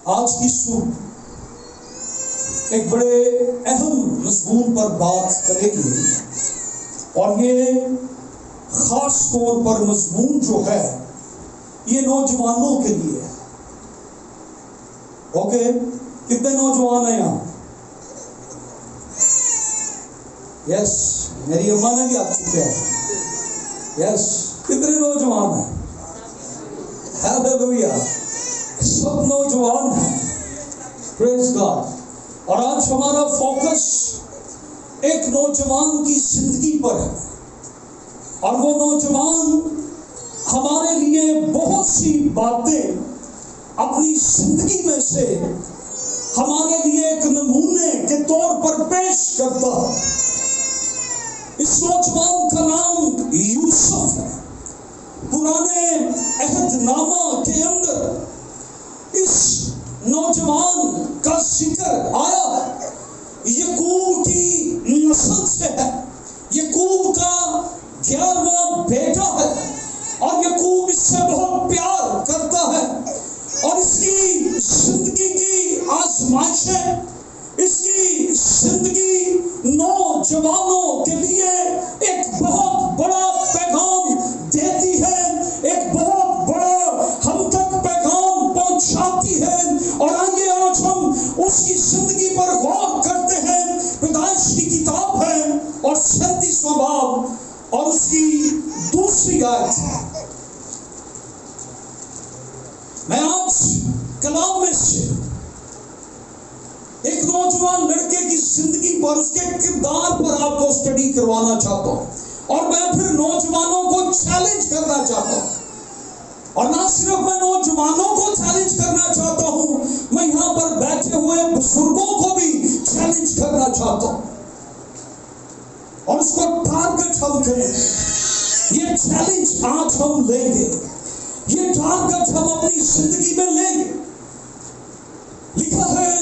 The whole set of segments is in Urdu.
آج کی صبح ایک بڑے اہم مضمون پر بات کریں گے، اور یہ خاص طور پر مضمون جو ہے یہ نوجوانوں کے لیے ہے۔ اوکے، کتنے نوجوان ہیں یہاں؟ یس، میری اماں نے بھی آپ چکے ہیں۔ یس، کتنے نوجوان ہیں؟ ہیلیلویا، سب نوجوان ہیں۔ پریز گاڈ۔ اور آج ہمارا فوکس ایک نوجوان کی زندگی پر ہے، اور وہ نوجوان ہمارے لیے بہت سی باتیں اپنی زندگی میں سے ہمارے لیے ایک نمونے کے طور پر پیش کرتا ہے۔ اس نوجوان کا نام یوسف ہے۔ پرانے عہد نامہ کے اندر اس نوجوان کا ذکر آیا ہے۔ یعقوب کی نسل سے ہے، یعقوب کا 11واں بیٹا ہے، اور یعقوب اس سے بہت پیار کرتا ہے، اور اس کی زندگی کی آزمائشیں، اس کی زندگی نوجوانوں کے لیے ایک بہت بڑا پیغام دیتی ہے، ایک بہت بڑا ہم تک پیغام پہنچاتی ہے۔ اور آئیے آج ہم اس کی زندگی پر غور کرتے ہیں۔ پیدائش کی کتاب ہے اور 37واں باب اور اس کی 2 آیت۔ میں آج کلام میں سے ایک نوجوان لڑکے کی زندگی پر، اس کے کردار پر آپ کو اسٹڈی کروانا چاہتا ہوں، اور میں پھر نوجوانوں کو چیلنج کرنا چاہتا ہوں۔ اور نہ صرف میں نوجوانوں کو چیلنج کرنا چاہتا ہوں، میں یہاں پر بیٹھے ہوئے بزرگوں کو بھی چیلنج کرنا چاہتا ہوں، اور اس کو ٹارگٹ ہم کریں۔ یہ چیلنج آج ہم لیں گے، یہ ٹارگٹ ہم اپنی زندگی میں لیں گے۔ لکھا ہے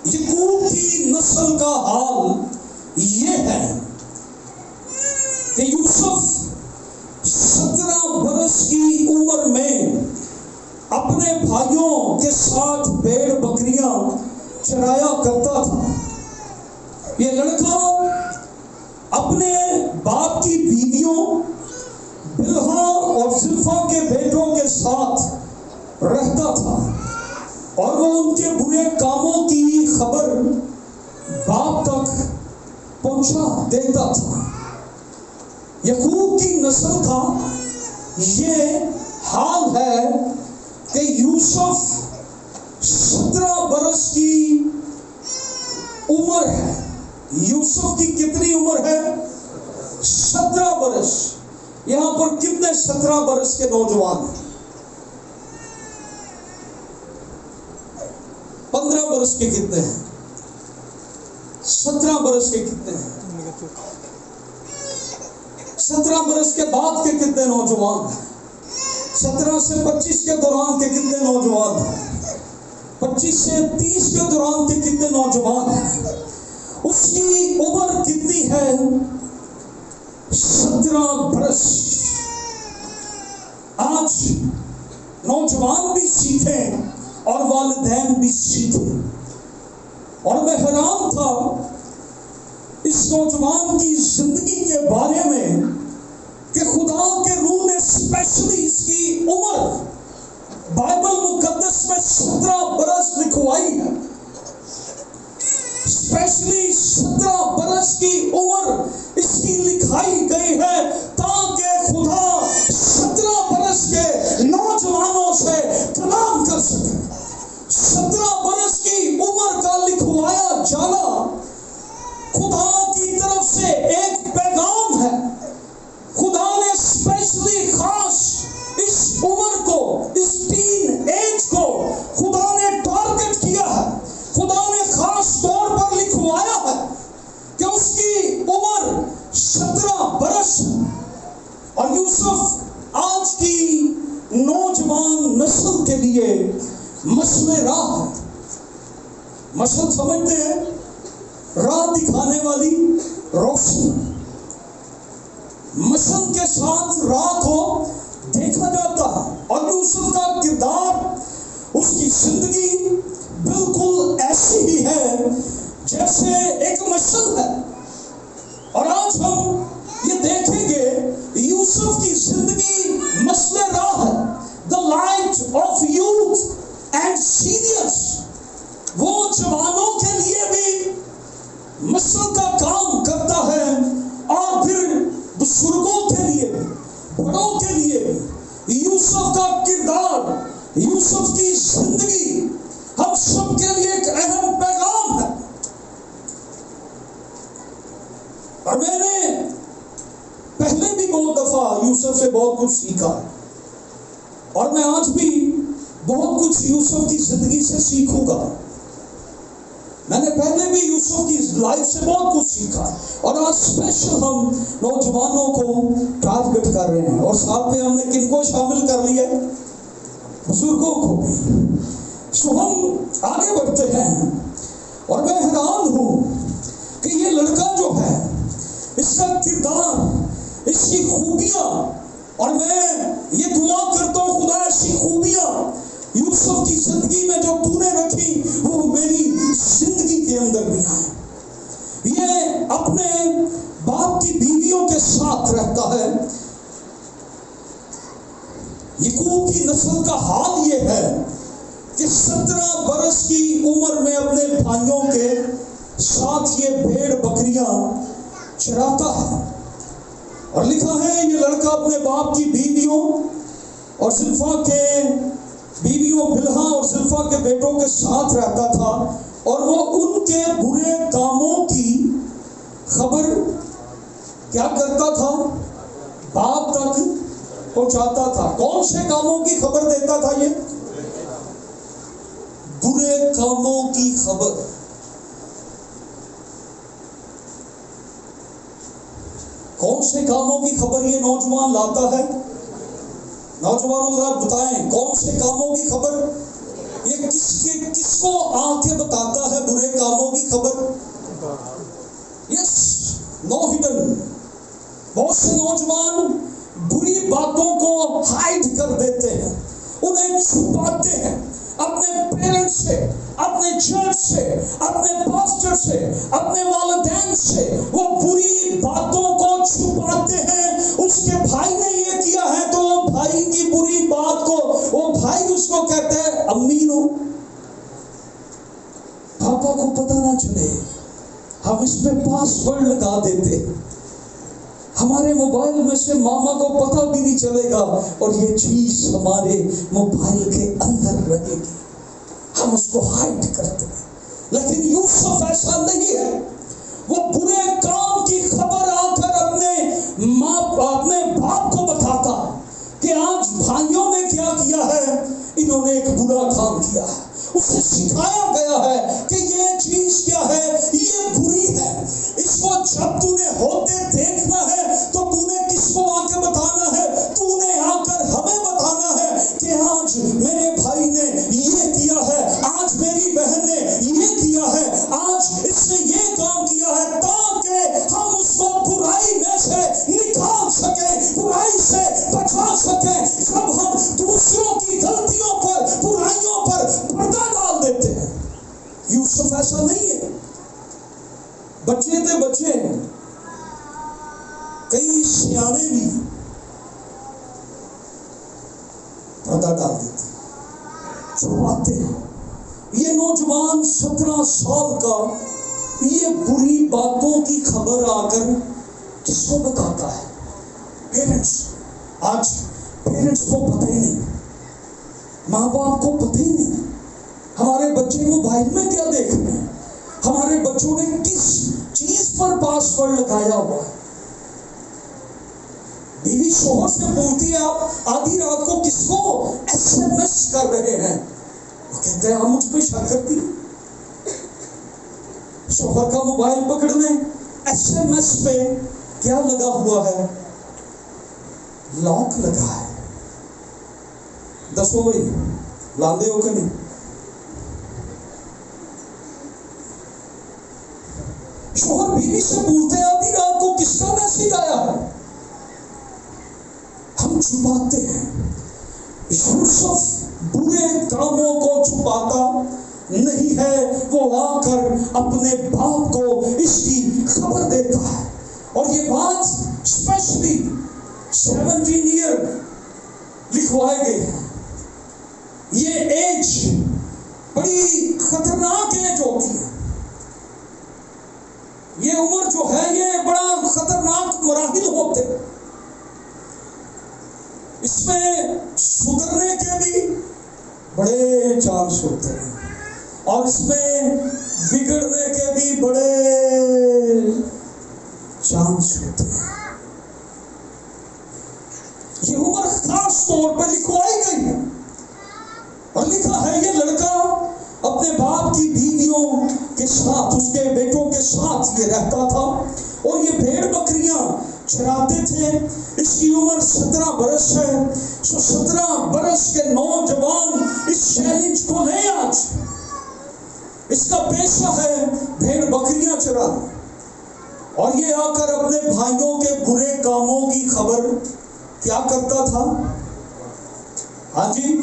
یعقوب کی نسل کا حال یہ ہے کہ یوسف 17 برس کی عمر میں اپنے بھائیوں کے ساتھ بھیڑ بکریاں چرایا کرتا تھا۔ یہ لڑکا اپنے باپ کی بیویوں بلہا اور زلفا کے بیٹوں کے ساتھ رہتا تھا، اور وہ ان کے برے کاموں کی خبر باپ تک پہنچا دیتا تھا۔ یعقوب کی نسل کا یہ حال ہے کہ یوسف 17 برس کی عمر ہے۔ یوسف کی کتنی عمر ہے؟ 17 برس۔ یہاں پر کتنے 17 برس کے نوجوان ہیں؟ 15 برس کے کتنے ہیں؟ 17 برس کے کتنے ہیں؟ 17 برس کے بعد کے کتنے نوجوان ہیں؟ 17 سے 25 کے دوران کے کتنے نوجوان ہیں؟ 25 سے 30 کے دوران کے کتنے نوجوان ہیں؟ اس کی عمر کتنی ہے؟ 17 برس۔ آج نوجوان بھی سیکھیں اور والدین بھی سیکھیں۔ اور میں حیران تھا اس نوجوان کی زندگی کے بارے میں کہ خدا کے روح نے اسپیشلی اس کی عمر بائبل مقدس میں 17 برس لکھوائی ہے۔ اسپیشلی 17 برس کی عمر اس کی لکھائی گئی ہے تاکہ خدا 17 برس کے نوجوانوں سے کلام کر سکے۔ 17 برس کی عمر کا لکھوایا جانا خدا کی طرف سے ایک پیغام ہے۔ خدا نے اسپیشلی خاص اس عمر کو، اس ٹین ایج کو خدا نے ٹارگٹ کیا ہے۔ خدا نے خاص طور پر لکھوایا ہے کہ اس کی عمر 17 برس ہے۔ اور یوسف آج کی نوجوان نسل کے لیے مشعل راہ ہے۔ مشعل سمجھتے ہیں؟ راہ دکھانے والی روشنی۔ مشعل کے ساتھ راہ کو دیکھا جاتا ہے، اور یوسف کا کردار، اس کی زندگی بالکل ایسی ہی ہے جیسے ایک مشعل ہے. اور آج ہم یہ دیکھیں گے یوسف کی زندگی مشعل راہ ہے. The light of youth and seniors. وہ جوانوں کے لیے بھی مشعل کا کام کرتا ہے اور پھر بزرگوں کے لیے بھی، بڑوں کے لیے بھی. یوسف کا کردار، یوسف کی زندگی ہم سب کے لیے ایک اہم پیغام ہے. اور میں نے پہلے بھی بہت دفعہ یوسف سے بہت کچھ سیکھا ہے اور میں آج بھی بہت کچھ یوسف کی زندگی سے سیکھوں گا. میں نے پہلے بھی یوسف کی لائف سے بہت کچھ سیکھا اور آج اسپیشل ہم نوجوانوں کو ٹارگٹ کر رہے ہیں. اور ساتھ میں ہم نے کن کو شامل کر لیا؟ بزرگوں کو بھی. سو ہم آگے بڑھتے ہیں اور میں حیران ہوں کہ یہ لڑکا جو ہے، اس کا کردار، اس کی خوبیاں، اور میں یہ دعا کرتا ہوں خدا ایسی خوبیاں یوسف کی زندگی میں جو تو نے رکھی وہ میری زندگی کے اندر بھی آئے. یہ اپنے باپ کی بیویوں کے ساتھ رہتا ہے. یعقوب کی نسل کا حال یہ ہے کہ 17 برس کی عمر میں اپنے بھائیوں کے ساتھ یہ بھیڑ بکریاں چراتا ہے. اور لکھا ہے یہ لڑکا اپنے باپ کی بیویوں اور زلفا کے بیویوں بلہا اور زلفا کے بیٹوں کے ساتھ رہتا تھا اور وہ ان کے برے کاموں کی خبر کیا کرتا تھا؟ باپ تک پہنچاتا تھا. کون سے کاموں کی خبر دیتا تھا؟ یہ برے کاموں کی خبر. کون سے کاموں کی خبر یہ نوجوان لاتا ہے؟ نوجوانوں ذرا بتائیں کون سے کاموں کی خبر؟ یہ کس کو آ کے بتاتا ہے برے کاموں کی خبر؟ یس، نو ہڈن. بہت سے نوجوان بری باتوں کو ہائڈ کر دیتے ہیں، انہیں چھپاتے ہیں اپنے پیرنٹس سے، اپنے چرچ سے، اپنے پاسٹر سے، اپنے والدین سے. وہ بری باتوں کو چھپاتے ہیں. اس کے بھائی نے یہ کیا ہے تو وہ بھائی کی بری بات کو وہ بھائی اس کو کہتے ہیں امین ہو، پاپا کو پتہ نہ چلے. ہم اس پہ پاسورڈ لگا دیتے، ہمارے موبائل میں سے ماما کو پتہ بھی نہیں چلے گا اور یہ چیز ہمارے موبائل کے اندر رہے گی. ہم اس کو ہائڈ کرتے ہیں. لیکن یوسف ایسا نہیں ہے. وہ برے کام کی خبر آ کر اپنے باپ کو بتاتا کہ آج بھائیوں نے کیا کیا ہے، انہوں نے ایک برا کام کیا ہے. اسے سکھایا گیا ہے کہ یہ چیز کیا ہے، یہ بری ہے. اس کو جب تو نے ہوتے دیکھنا ہے تو تو نے کس کو آ کے بتانا ہے؟ تو نے آ کر ہمیں بتانا ہے کہ آج میرے بھائی نے یہ کیا ہے، آج میری بہن نے یہ کیا ہے، آج اس نے یہ کام کیا ہے، تاکہ ہم اس کو برائی میں سے نکال سکیں، برائی سے بچا سکیں. جب ہم دوسروں کی غلطیوں پر، برائیوں پر پردہ ڈال دیتے ہیں. یوسف ایسا نہیں ہے. بچے تھے بچے، کئی سیانے بھی پردہ ڈال دیتے، چھپاتے ہیں. یہ نوجوان 17 سال کا یہ بری باتوں کی خبر آ کر کس کو بتاتا ہے؟ پیرنٹس. آج پیرنٹس کو پتہ ہی نہیں، ماں باپ کو پتہ ہی نہیں ہمارے بچے موبائل میں کیا دیکھ رہے ہیں، ہمارے بچوں نے کس چیز پر پاسورڈ لگایا ہوا ہے. بیوی شوہر سے بولتی ہے آپ آدھی رات کو کس کو SMS کر رہے ہیں، وہ کہتے ہیں ہم مجھ پہ شک کرتی. شوہر کا موبائل پکڑ لیں، SMS پہ کیا لگا ہوا ہے؟ لاک لگا ہے. دسو بھائی لاندے ہو کہ نہیں؟ شوہر بیوی سے بولتے ہیں آدھی رات کو کس کا میسج آیا ہے، ہم چھپاتے ہیں. یوسف برے کاموں کو چھپاتا نہیں ہے، وہ آ کر اپنے باپ کو اس کی خبر دیتا ہے. اور یہ بات اسپیشلی 17 ایئر لکھوائے گئے ہیں. یہ ایج بڑی خطرناک ایج ہوتی ہے. یہ عمر جو ہے یہ بڑا خطرناک مراحل ہوتے ہیں. اس میں سدھرنے کے بھی بڑے چانس ہوتے ہیں اور اس میں بگڑنے کے بھی بڑے چانس ہوتے ہیں. یہ عمر خاص طور پہ لکھوائی گئی ہے اور لکھا ہے یہ لڑکا اپنے باپ کی بیویوں کے ساتھ، اس کے بیٹوں کے ساتھ یہ رہتا تھا اور یہ بھیڑ بکریاں چراتے تھے. اس کی عمر 17 برس ہے. 17 برس کے نوجوان اس چیلنج کو لے. آج اس کا پیشہ ہے بھیڑ بکریاں چرانا اور یہ آ کر اپنے بھائیوں کے برے کاموں کی خبر کیا کرتا تھا؟ ہاں جی،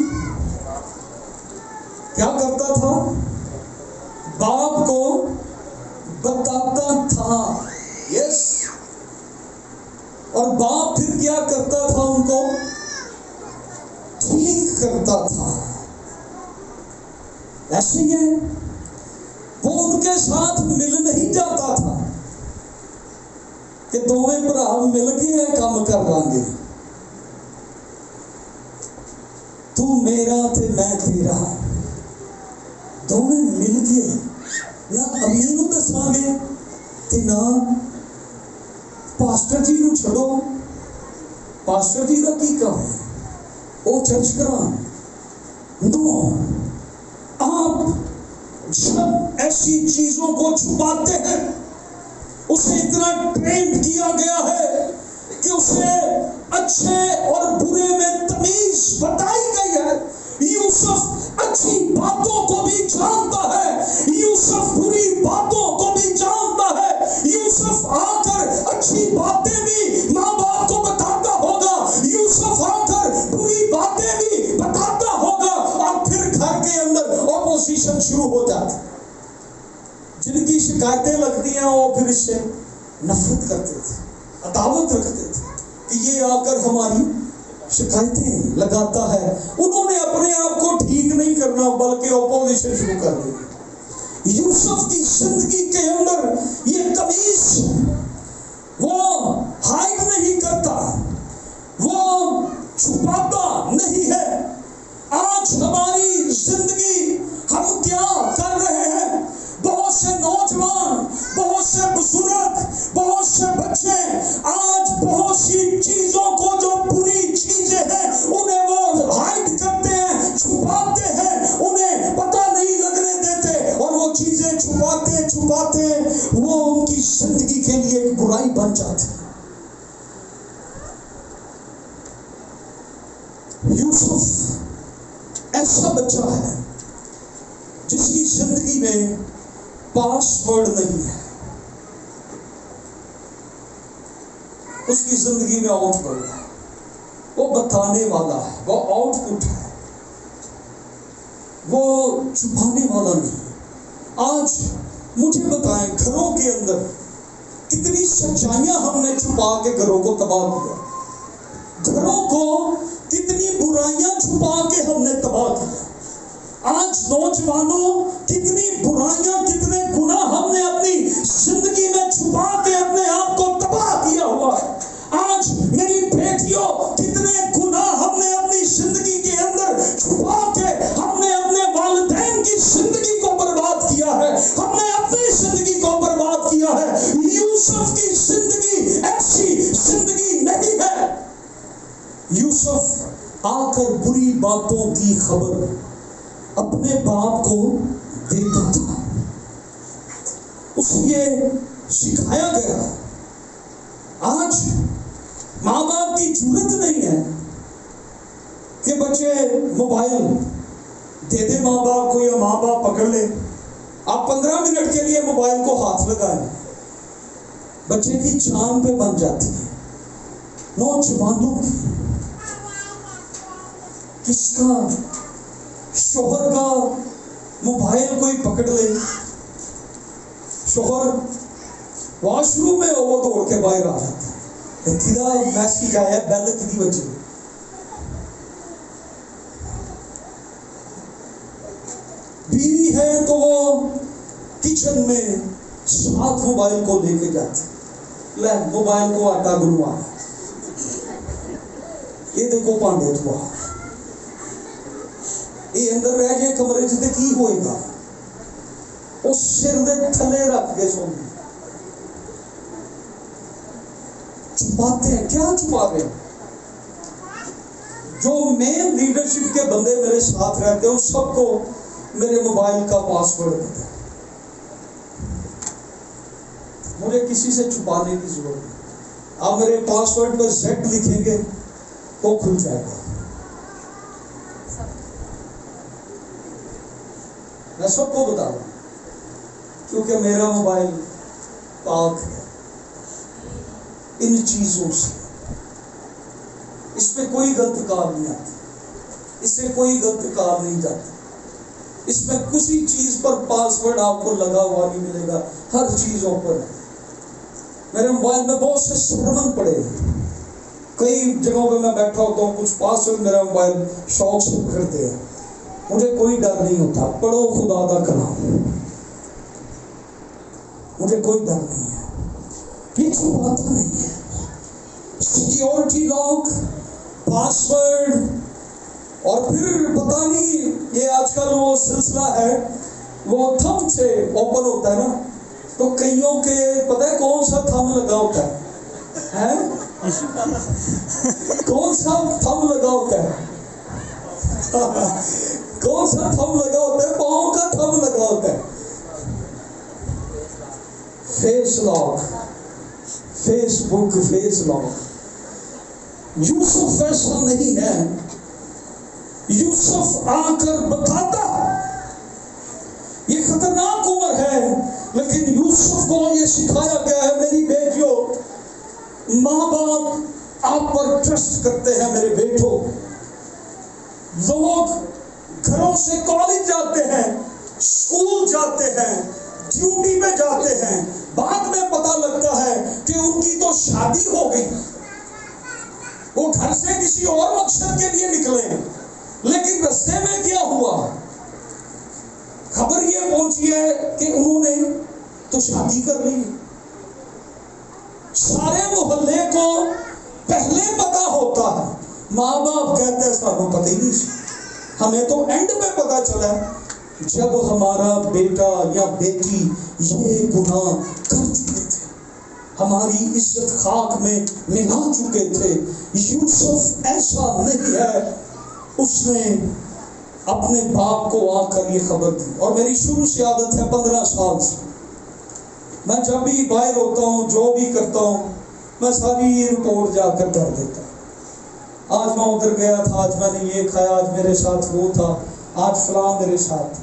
کیا کرتا تھا؟ باپ کو بتاتا تھا. یس. اور باپ پھر کیا کرتا تھا؟ ان کو ٹھیک کرتا تھا. ایسے ہی ہے، وہ ان کے ساتھ مل نہیں جاتا تھا کہ دونوں بھرا مل کے کام کر لیں گے، تو میرا تے میں تیرا. دونوں مل کے نہ امی نو دساں گے تے نہ پاسٹر جی نو چھڑو. پاسٹر جی کا کی کام ہے؟ وہ چرچ کران. نو، آپ جب ایسی چیزوں کو چھپاتے ہیں، اسے اتنا ٹرینڈ کیا گیا ہے کہ اسے اچھے اور برے میں تمیز بتائی گئی ہے. یوسف اچھی باتوں کو بھی جانتا ہے، یوسف بری باتوں کو بھی جانتا ہے. یوسف آ کر اچھی باتیں بھی ماں باپ کو بتاتا ہوگا، یوسف آ کر بری باتیں بھی بتاتا ہوگا اور پھر گھر کے اندر اپوزیشن شروع ہو جاتی. جن کی شکایتیں لگتی ہیں وہ پھر اس سے نفرت کرتے تھے، عداوت رکھتے تھے کہ یہ آ کر ہماری شکایتیں لگاتا ہے. انہوں نے اپنے آپ کو ٹھیک نہیں کرنا بلکہ اپوزیشن شروع کر دی. یوسف کی زندگی کے اندر یہ تمیز وہ ہائڈ نہیں کرتا، وہ چھپاتا نہیں ہے. آج ہماری زندگی ہم کیا کر رہے ہیں؟ بہت سے نوجوان، بہت سے بزرگ، بہت سے بچے آج بہت سی چیزوں کو جو بری چیزیں ہیں انہیں وہ ہائڈ کرتے ہیں، چھپاتے ہیں، انہیں پتہ نہیں لگنے دیتے اور وہ چیزیں چھپاتے چھپاتے وہ ان کی زندگی کے لیے ایک برائی بن جاتی. یوسف ایسا بچہ ہے جس کی زندگی میں پاس ورڈ نہیں ہے، اس کی زندگی میں آؤٹ ورڈ ہے. وہ بتانے والا ہے، وہ آؤٹ پٹ ہے، وہ چھپانے والا نہیں. آج مجھے بتائیں گھروں کے اندر کتنی سچائیاں ہم نے چھپا کے گھروں کو تباہ کیا، گھروں کو کتنی برائیاں چھپا کے ہم نے تباہ کیا. آج نوجوانوں کتنی برائیاں، کتنے گناہ ہم نے اپنی زندگی میں چھپا کے اپنے آپ کو تباہ کیا ہوا ہے. آج میری بیٹیوں کتنے گناہ ہم نے اپنی زندگی کے اندر چھپا کے ہم نے اپنے والدین کی زندگی کو برباد کیا ہے، ہم نے اپنی زندگی کو برباد کیا ہے. یوسف کی زندگی ایسی زندگی نہیں ہے. یوسف آ کر بری باتوں کی خبر اپنے باپ کو دیتا تھا. اسے یہ سکھایا گیا. آج ماں باپ کی جرت نہیں ہے کہ بچے موبائل دے دے ماں باپ کو یا ماں باپ پکڑ لے. آپ 15 منٹ کے لیے موبائل کو ہاتھ لگائیں، بچے کی جان پہ بن جاتی ہے. نوجوانوں کی کس کا شوہر کا موبائل کوئی پکڑ لے، شوہر واش روم میں وہ دوڑ کے باہر آ جاتا ہے، کدا میسج آیا، بیل کدی بجے. بیوی ہے تو وہ کچن میں ساتھ موبائل کو لے کے جاتی، لے موبائل کو آٹا گنوا، یہ دیکھو پانڈے تھوا، یہ اندر رہ جائے کمرے چ کی ہوئے گا، اس سر دے تھلے رکھ کے سونے. چھپاتے ہیں، کیا چھپا رہے ہیں؟ جو مین لیڈرشپ کے بندے میرے ساتھ رہتے ہیں ان سب کو میرے موبائل کا پاسورڈ پتا ہے، مجھے کسی سے چھپانے کی ضرورت نہیں. آپ میرے پاسورڈ پر زیڈ لکھیں گے تو کھل جائے گا. میں سب کو بتا رہا ہوں کیونکہ میرا موبائل پاک ہے ان چیزوں سے. اس پہ کوئی غلط کام نہیں آتی، اس سے کوئی غلط کام نہیں جاتا. اس میں کسی چیز پر پاسورڈ آپ کو لگا ہوا نہیں ملے گا، ہر چیزوں پر. میرے موبائل میں بہت سے سرمن پڑے ہیں، کئی جگہوں پہ میں بیٹھا ہوتا ہوں، کچھ پاسورڈ میرا موبائل شوق سے پکڑتے ہیں. مجھے کوئی ڈر نہیں ہوتا، پڑھو خدا دا کلام، مجھے کوئی ڈر نہیں ہے، یہ چھپاتا نہیں ہے. سیکیورٹی لاک، پاسورڈ، اور پھر پتہ نہیں یہ آج کل وہ سلسلہ ہے، وہ تھم سے اوپن ہوتا ہے نا، تو کئیوں کے پتہ ہے کون سا تھم لگا ہوتا ہے، کون سا تھم لگا ہوتا ہے، کون سا تھم لگا ہوتا ہے، پاؤں کا تھم لگا ہوتا ہے. فیس لاک، فیس بک، فیس لاک. یوسف ایسا نہیں ہے. یوسف آ کر بتاتا، یہ خطرناک عمر ہے، لیکن یوسف کو یہ سکھایا گیا ہے، میری بیٹیوں، ماں باپ آپ پر ٹرسٹ کرتے ہیں. میرے بیٹوں، لوگ گھروں سے کالج جاتے ہیں، اسکول جاتے ہیں، ڈیوٹی پہ جاتے ہیں، بعد میں پتہ لگتا ہے کہ ان کی تو شادی ہو گئی، وہ گھر سے کسی اور مقصد کے لیے نکلے ہیں، لیکن رستے میں کیا ہوا، خبر یہ پہنچی ہے کہ انہوں نے تو شادی کر لی. سارے محلے کو پہلے پتا ہوتا ہے، ماں باپ کہتے ہیں سانوں پتہ ہی نہیں، ہمیں تو اینڈ پہ پتا چلا جب ہمارا بیٹا یا بیٹی یہ گناہ کر چکے تھے، ہماری عزت خاک میں ملا چکے تھے. یوسف ایسا نہیں ہے، اس نے اپنے باپ کو آ کر یہ خبر دی. اور میری شروع سے عادت ہے 15 سال سے، میں جب بھی باہر ہوتا ہوں، جو بھی کرتا ہوں، میں ساری رپورٹ جا کر کر دیتا ہوں. آج میں ادھر گیا تھا، آج میں نے یہ کھایا، آج میرے ساتھ وہ تھا، آج فلاں میرے ساتھ.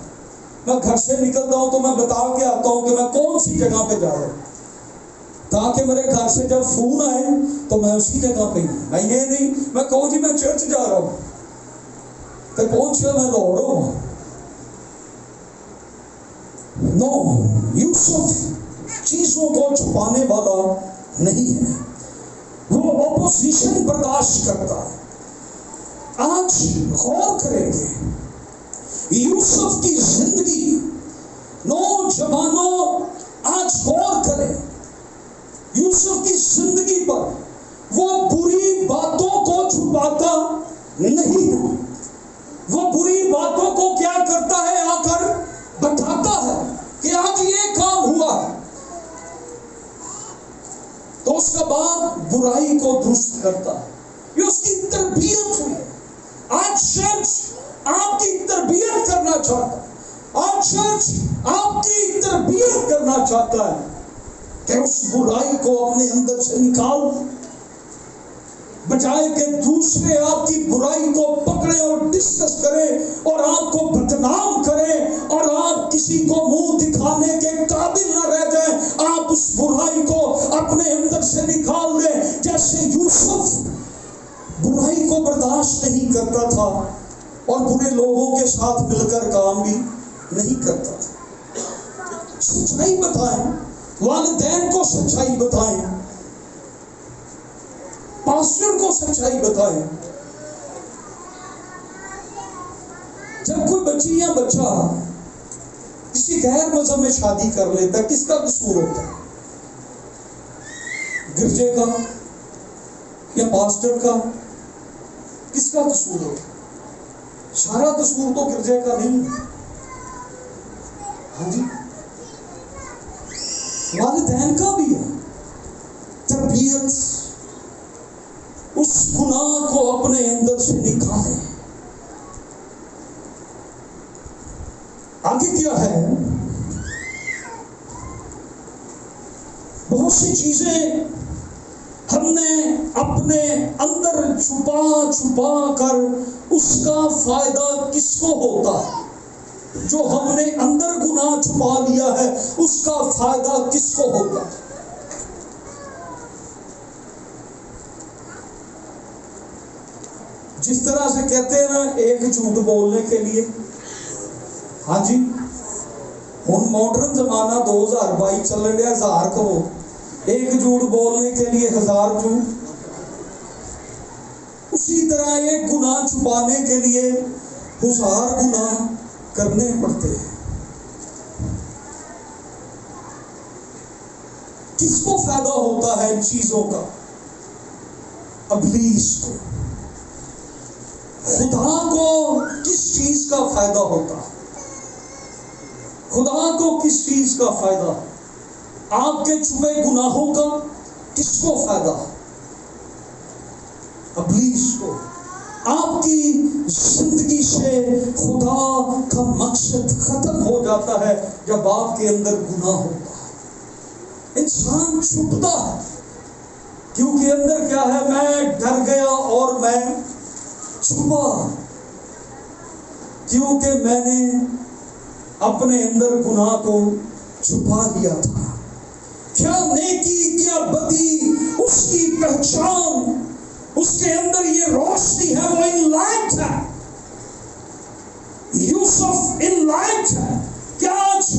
میں گھر سے نکلتا ہوں تو میں بتا کے آتا ہوں کہ میں کون سی جگہ پہ جا رہا ہوں، تاکہ میرے گھر سے جب فون آئے تو میں اسی جگہ پہ ہوں. میں یہ نہیں میں کہوں جی میں چرچ جا رہا ہوں کہ پہنچ میں لاہور ہوں. نو، یوسف چیزوں کو چھپانے والا نہیں ہے، وہ اپوزیشن برداشت کرتا ہے. آج غور کریں گے یوسف کی زندگی. نوجوانوں آج غور کریں یوسف کی زندگی پر. وہ بری باتوں کو چھپاتا نہیں ہے، وہ بری باتوں کو کیا کرتا ہے، آ کر بتاتا ہے کہ آج یہ کام ہوا ہے، تو اس کے بعد برائی کو درست کرتا ہے. یہ اس کی تربیت ہوئی ہے. آج چرچ آپ کی تربیت کرنا چاہتا ہے، آج چرچ آپ کی تربیت کرنا چاہتا ہے کہ اس برائی کو اپنے اندر سے نکال، بجائے کہ دوسرے آپ کی برائی کو پکڑے اور ڈسکس کرے اور آپ کو بدنام کرے اور آپ کسی کو منہ دکھانے کے قابل نہ رہ جائیں. آپ اس برائی کو اپنے اندر سے نکال دیں. جیسے یوسف برائی کو برداشت نہیں کرتا تھا، اور برے لوگوں کے ساتھ مل کر کام بھی نہیں کرتا تھا۔ سچائی بتائیں، والدین کو سچائی بتائیں، پاسٹر کو سچائی بتائیں۔ جب کوئی بچی یا بچہ کسی غیر مذہب میں شادی کر لیتا ہے، کس کا قصور ہوتا ہے؟ گرجے کا یا پاسٹر کا؟ کس کا قصور ہوتا ہے؟ سارا قصور تو گرجے کا نہیں ہے۔ ہاں جی، والدین کا بھی ہے۔ تربیت، اس گناہ کو اپنے اندر سے نکالے۔ آگے کیا ہے؟ بہت سی چیزیں ہم نے اپنے اندر چھپا چھپا کر، اس کا فائدہ کس کو ہوتا ہے؟ جو ہم نے اندر گناہ چھپا لیا ہے، اس کا فائدہ کس کو ہوتا ہے؟ جس طرح سے کہتے ہیں نا، ایک جھوٹ بولنے کے لیے، ہاں جی، ہن ماڈرن زمانہ 2022 چل رہا ہے، 1000 کہو، ایک جھوٹ بولنے کے لیے 1000 جھوٹ۔ اسی طرح ایک گناہ چھپانے کے لیے 1000 گناہ کرنے پڑتے ہیں۔ کس کو فائدہ ہوتا ہے ان چیزوں کا؟ ابلیس کو۔ خدا کو کس چیز کا فائدہ ہوتا ہے؟ خدا کو کس چیز کا فائدہ؟ آپ کے چھپے گناہوں کا کس کو فائدہ؟ ابلیس کو۔ آپ کی زندگی سے خدا کا مقصد ختم ہو جاتا ہے جب آپ کے اندر گناہ ہوتا ہے۔ انسان چھپتا ہے کیونکہ اندر کیا ہے؟ میں ڈر گیا اور میں چھپا، کیونکہ میں نے اپنے اندر گناہ کو چھپا لیا تھا۔ کیا نیکی کیا بدی، اس کی پہچان، اس کے اندر یہ روشنی ہے، وہ ان لائٹ ہے۔ یوسف ان لائٹ ہے۔ کیا آج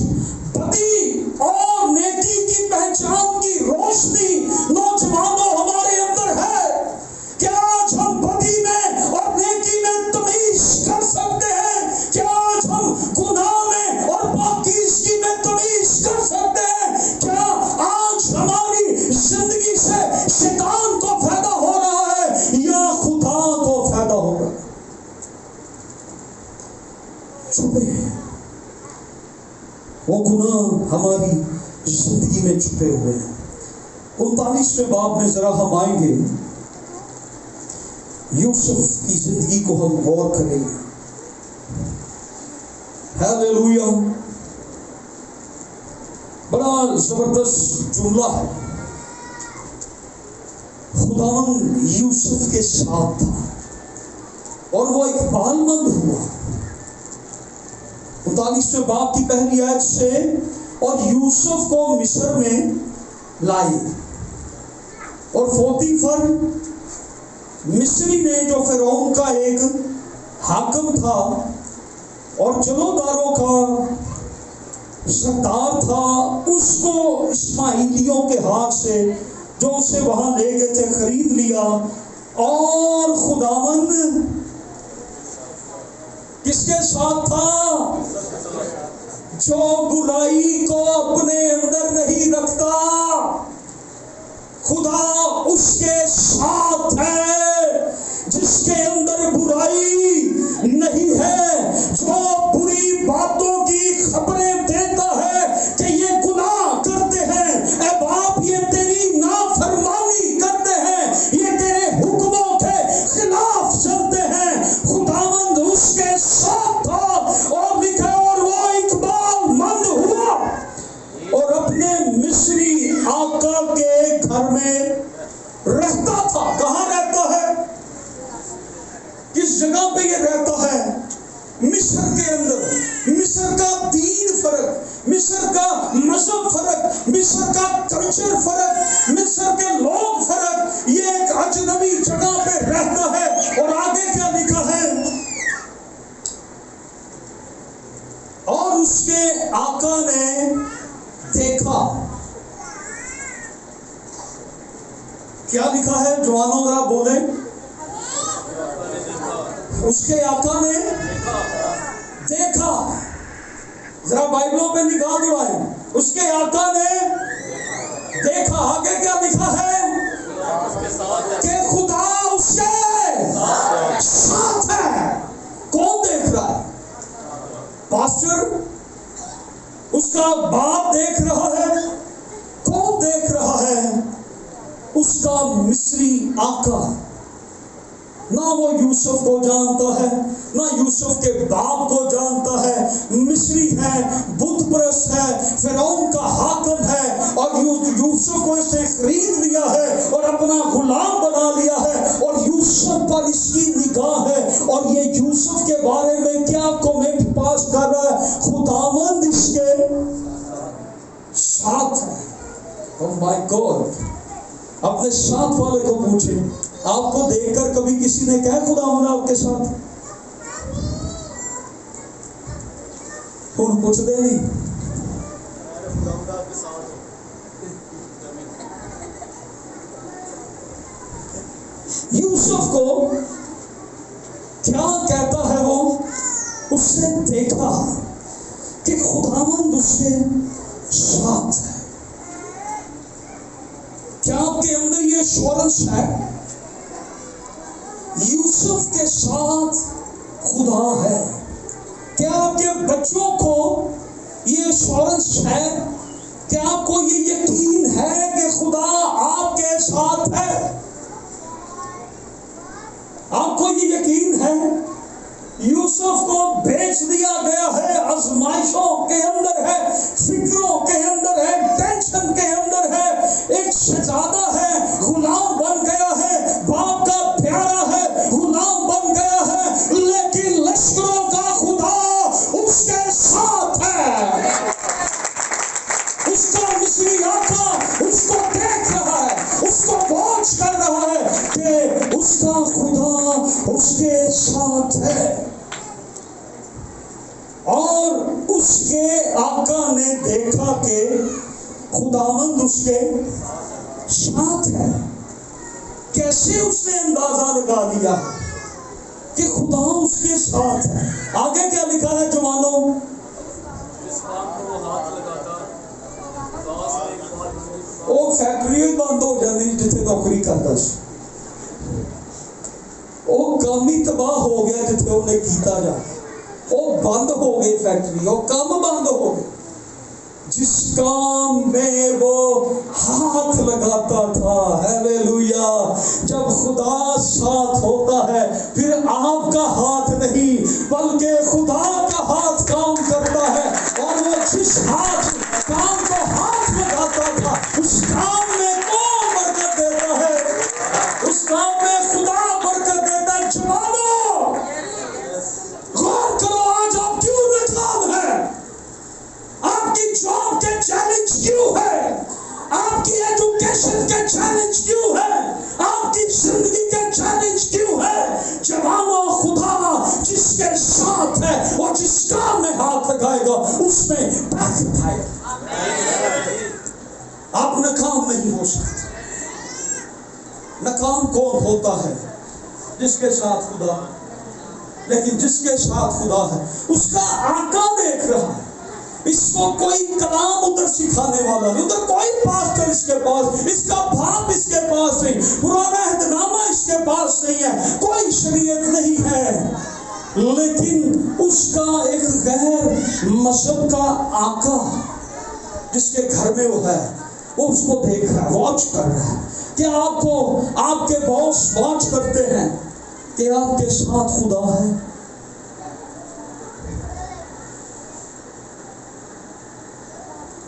بدی اور نیکی کی پہچان کی روشنی نوجوانوں ہمارے اندر ہے؟ کیا آج ہم بدی میں اور نیکی میں تمیز کر سکتے ہیں؟ کیا آج ہم گناہ میں اور پاکیزگی میں تمیز کر سکتے ہیں؟ کیا آج ہماری زندگی سے شیطان کو فائدہ ہو رہا ہے یا خدا کو فائدہ ہو رہا ہے؟ چھپے وہ گناہ ہماری زندگی میں چھپے ہوئے ہیں۔ 39ویں باب میں ذرا ہم آئیں گے، یوسف کی زندگی کو ہم غور کریں گے۔ ہیلیلویا! بڑا زبردست جملہ ہے۔ خداوند یوسف کے ساتھ تھا اور وہ اقبال مند ہوا۔ 39ویں باب کی پہلی آیت سے، اور یوسف کو مصر میں لائے، اور پوتیفر مصری نے، جو فرعون کا ایک حاکم تھا اور جلوداروں کا سردار تھا، اس کو اسماعیلیوں کے ہاتھ سے جو اسے وہاں لے گئے تھے خرید لیا۔ اور خداوند کس کے ساتھ تھا؟ جو برائی کو اپنے اندر نہیں رکھتا، خدا اس کے ساتھ ہے جس کے اندر برائی نہیں ہے، جو بری باتوں کی خبریں دیتا ہے کہ یہ گناہ کرتے ہیں، اے باپ یہ تیری نافرمانی کرتے ہیں، یہ تیرے حکموں کے خلاف چلتے ہیں۔ خداوند اس کے ساتھ تھا، اور لکھا اور وہ اقبال مند ہوا اور اپنے مصری آقا کے گھر میں رہتا تھا۔ کہاں رہتا ہے؟ کس جگہ پہ یہ رہتا ہے؟ مصر کے اندر۔ مصر کا دین فرق، مصر کا مذہب فرق، مصر کا کلچر فرق، مصر کے لوگ فرق، یہ ایک اجنبی جگہ پہ رہتا ہے۔ اور آگے کیا لکھا ہے؟ جب اس کے آقا نے دیکھا، کیا لکھا ہے جوانوں ذرا بولیں؟ اس کے آقا نے دیکھا. ذرا بائبلوں پہ نگاہ دوڑائیں. اس کے آقا نے دیکھا. آگے کیا لکھا ہے؟ کہ خدا اس کے ساتھ ہے. کون دیکھ رہا ہے؟ پاسٹر؟ اس کا باپ دیکھ رہا ہے؟ کون دیکھ رہا ہے؟ اس کا مصری آقا. نہ وہ یوسف کو جانتا ہے، نہ یوسف کے باپ کو جانتا ہے. مصری ہے، بت پرست ہے، فرعون کا حاکم ہے، اور یوسف کو اسے خرید لیا ہے اور اپنا غلام بنا لیا ہے، اور یوسف پر اس کی نگاہ ہے. اور یہ یوسف کے بارے میں کیا کومنٹ پاس کر رہا ہے؟ خداوند اس کے ساتھ ہے. Oh my God! اپنے ساتھ والے کو پوچھیں، آپ کو دیکھ کر کبھی کسی نے کہا خداوند آپ کے ساتھ؟ کون پوچھتے نہیں؟ یوسف کو کیا کہتا ہے وہ؟ اس نے دیکھا کہ خداوند اس کے ساتھ ہے. کیا آپ کے اندر یہ ایشورنس ہے؟ یوسف کے ساتھ خدا ہے. کیا آپ کے بچوں کو یہ ایشورنس ہے؟ کیا آپ کو یہ یقین ہے کہ خدا آپ کے ساتھ ہے؟ آپ کو یہ یقین ہے؟ یوسف کو بیچ دیا گیا ہے، آزمائشوں کے اندر ہے، فکروں کے اندر ہے، ٹینشن کے اندر ہے، ایک شہزادہ ہے، غلام بن گیا ہے، باپ کا پیارا ہے، غلام بن گیا ہے، لیکن لشکروں کا خدا اس کے ساتھ ہے. اس کا مصری آقا اس کو دیکھ رہا ہے، اس کو واچ کر رہا ہے کہ اس کا خدا اس کے ساتھ ہے. اور اس کے آقا نے دیکھا کہ خداوند اس کے ساتھ ہے. کیسے اس نے اندازہ لگا لیا کہ خدا اس کے ساتھ ہے؟ آگے کیا لکھا ہے جوانوں؟ وہ فیکٹری بند ہو جاتی جتنے نوکری کرتا سی. وہ کام ہی تباہ ہو گیا جتنے انہیں کیتا جا. وہ بند ہو گئی فیکٹری، وہ کام بند ہو گئے. جس کام میں وہ ہاتھ لگاتا تھا، ہیلیلویا، جب خدا ساتھ ہوتا ہے پھر آپ کا ہاتھ نہیں بلکہ خدا کا ہاتھ کام کرتا ہے. اور وہ جس ہاتھ کام کو ہاتھ لگاتا تھا اس کام میں کون برکت دیتا ہے؟ اس کام میں خدا برکت دیتا ہے. جوانوں غور کرو، آج آپ کیوں ناکام ہیں؟ آپ کی جاب کے چیلنج کیوں ہے؟ آپ کی ایجوکیشن کے چیلنج کیوں ہے؟ آپ کی زندگی کے چیلنج کیوں ہے؟ جوانوں، خدا جس کے ساتھ ہے اور جس کام میں ہاتھ لگائے گا اس میں برکت آئے گا. آپ ناکام نہیں ہو سکتے. ناکام کون ہوتا ہے؟ جس کے ساتھ خدا. لیکن جس کے ساتھ خدا ہے اس کا آقا دیکھ رہا ہے. اس کو کوئی کلام ادھر سکھانے والا نہیں، ادھر کوئی پاسٹر اس کے پاس، اس کا باپ اس کے پاس نہیں، پرانا عہدنامہ اس کے پاس نہیں ہے، کوئی شریعت نہیں ہے. لیکن اس کا ایک غیر مذہب کا آقا جس کے گھر میں وہ ہے، وہ اس کو دیکھ رہا ہے، واچ کر رہا ہے. کیا آپ کو آپ کے باس واچ کرتے ہیں کہ آپ کے ساتھ خدا ہے؟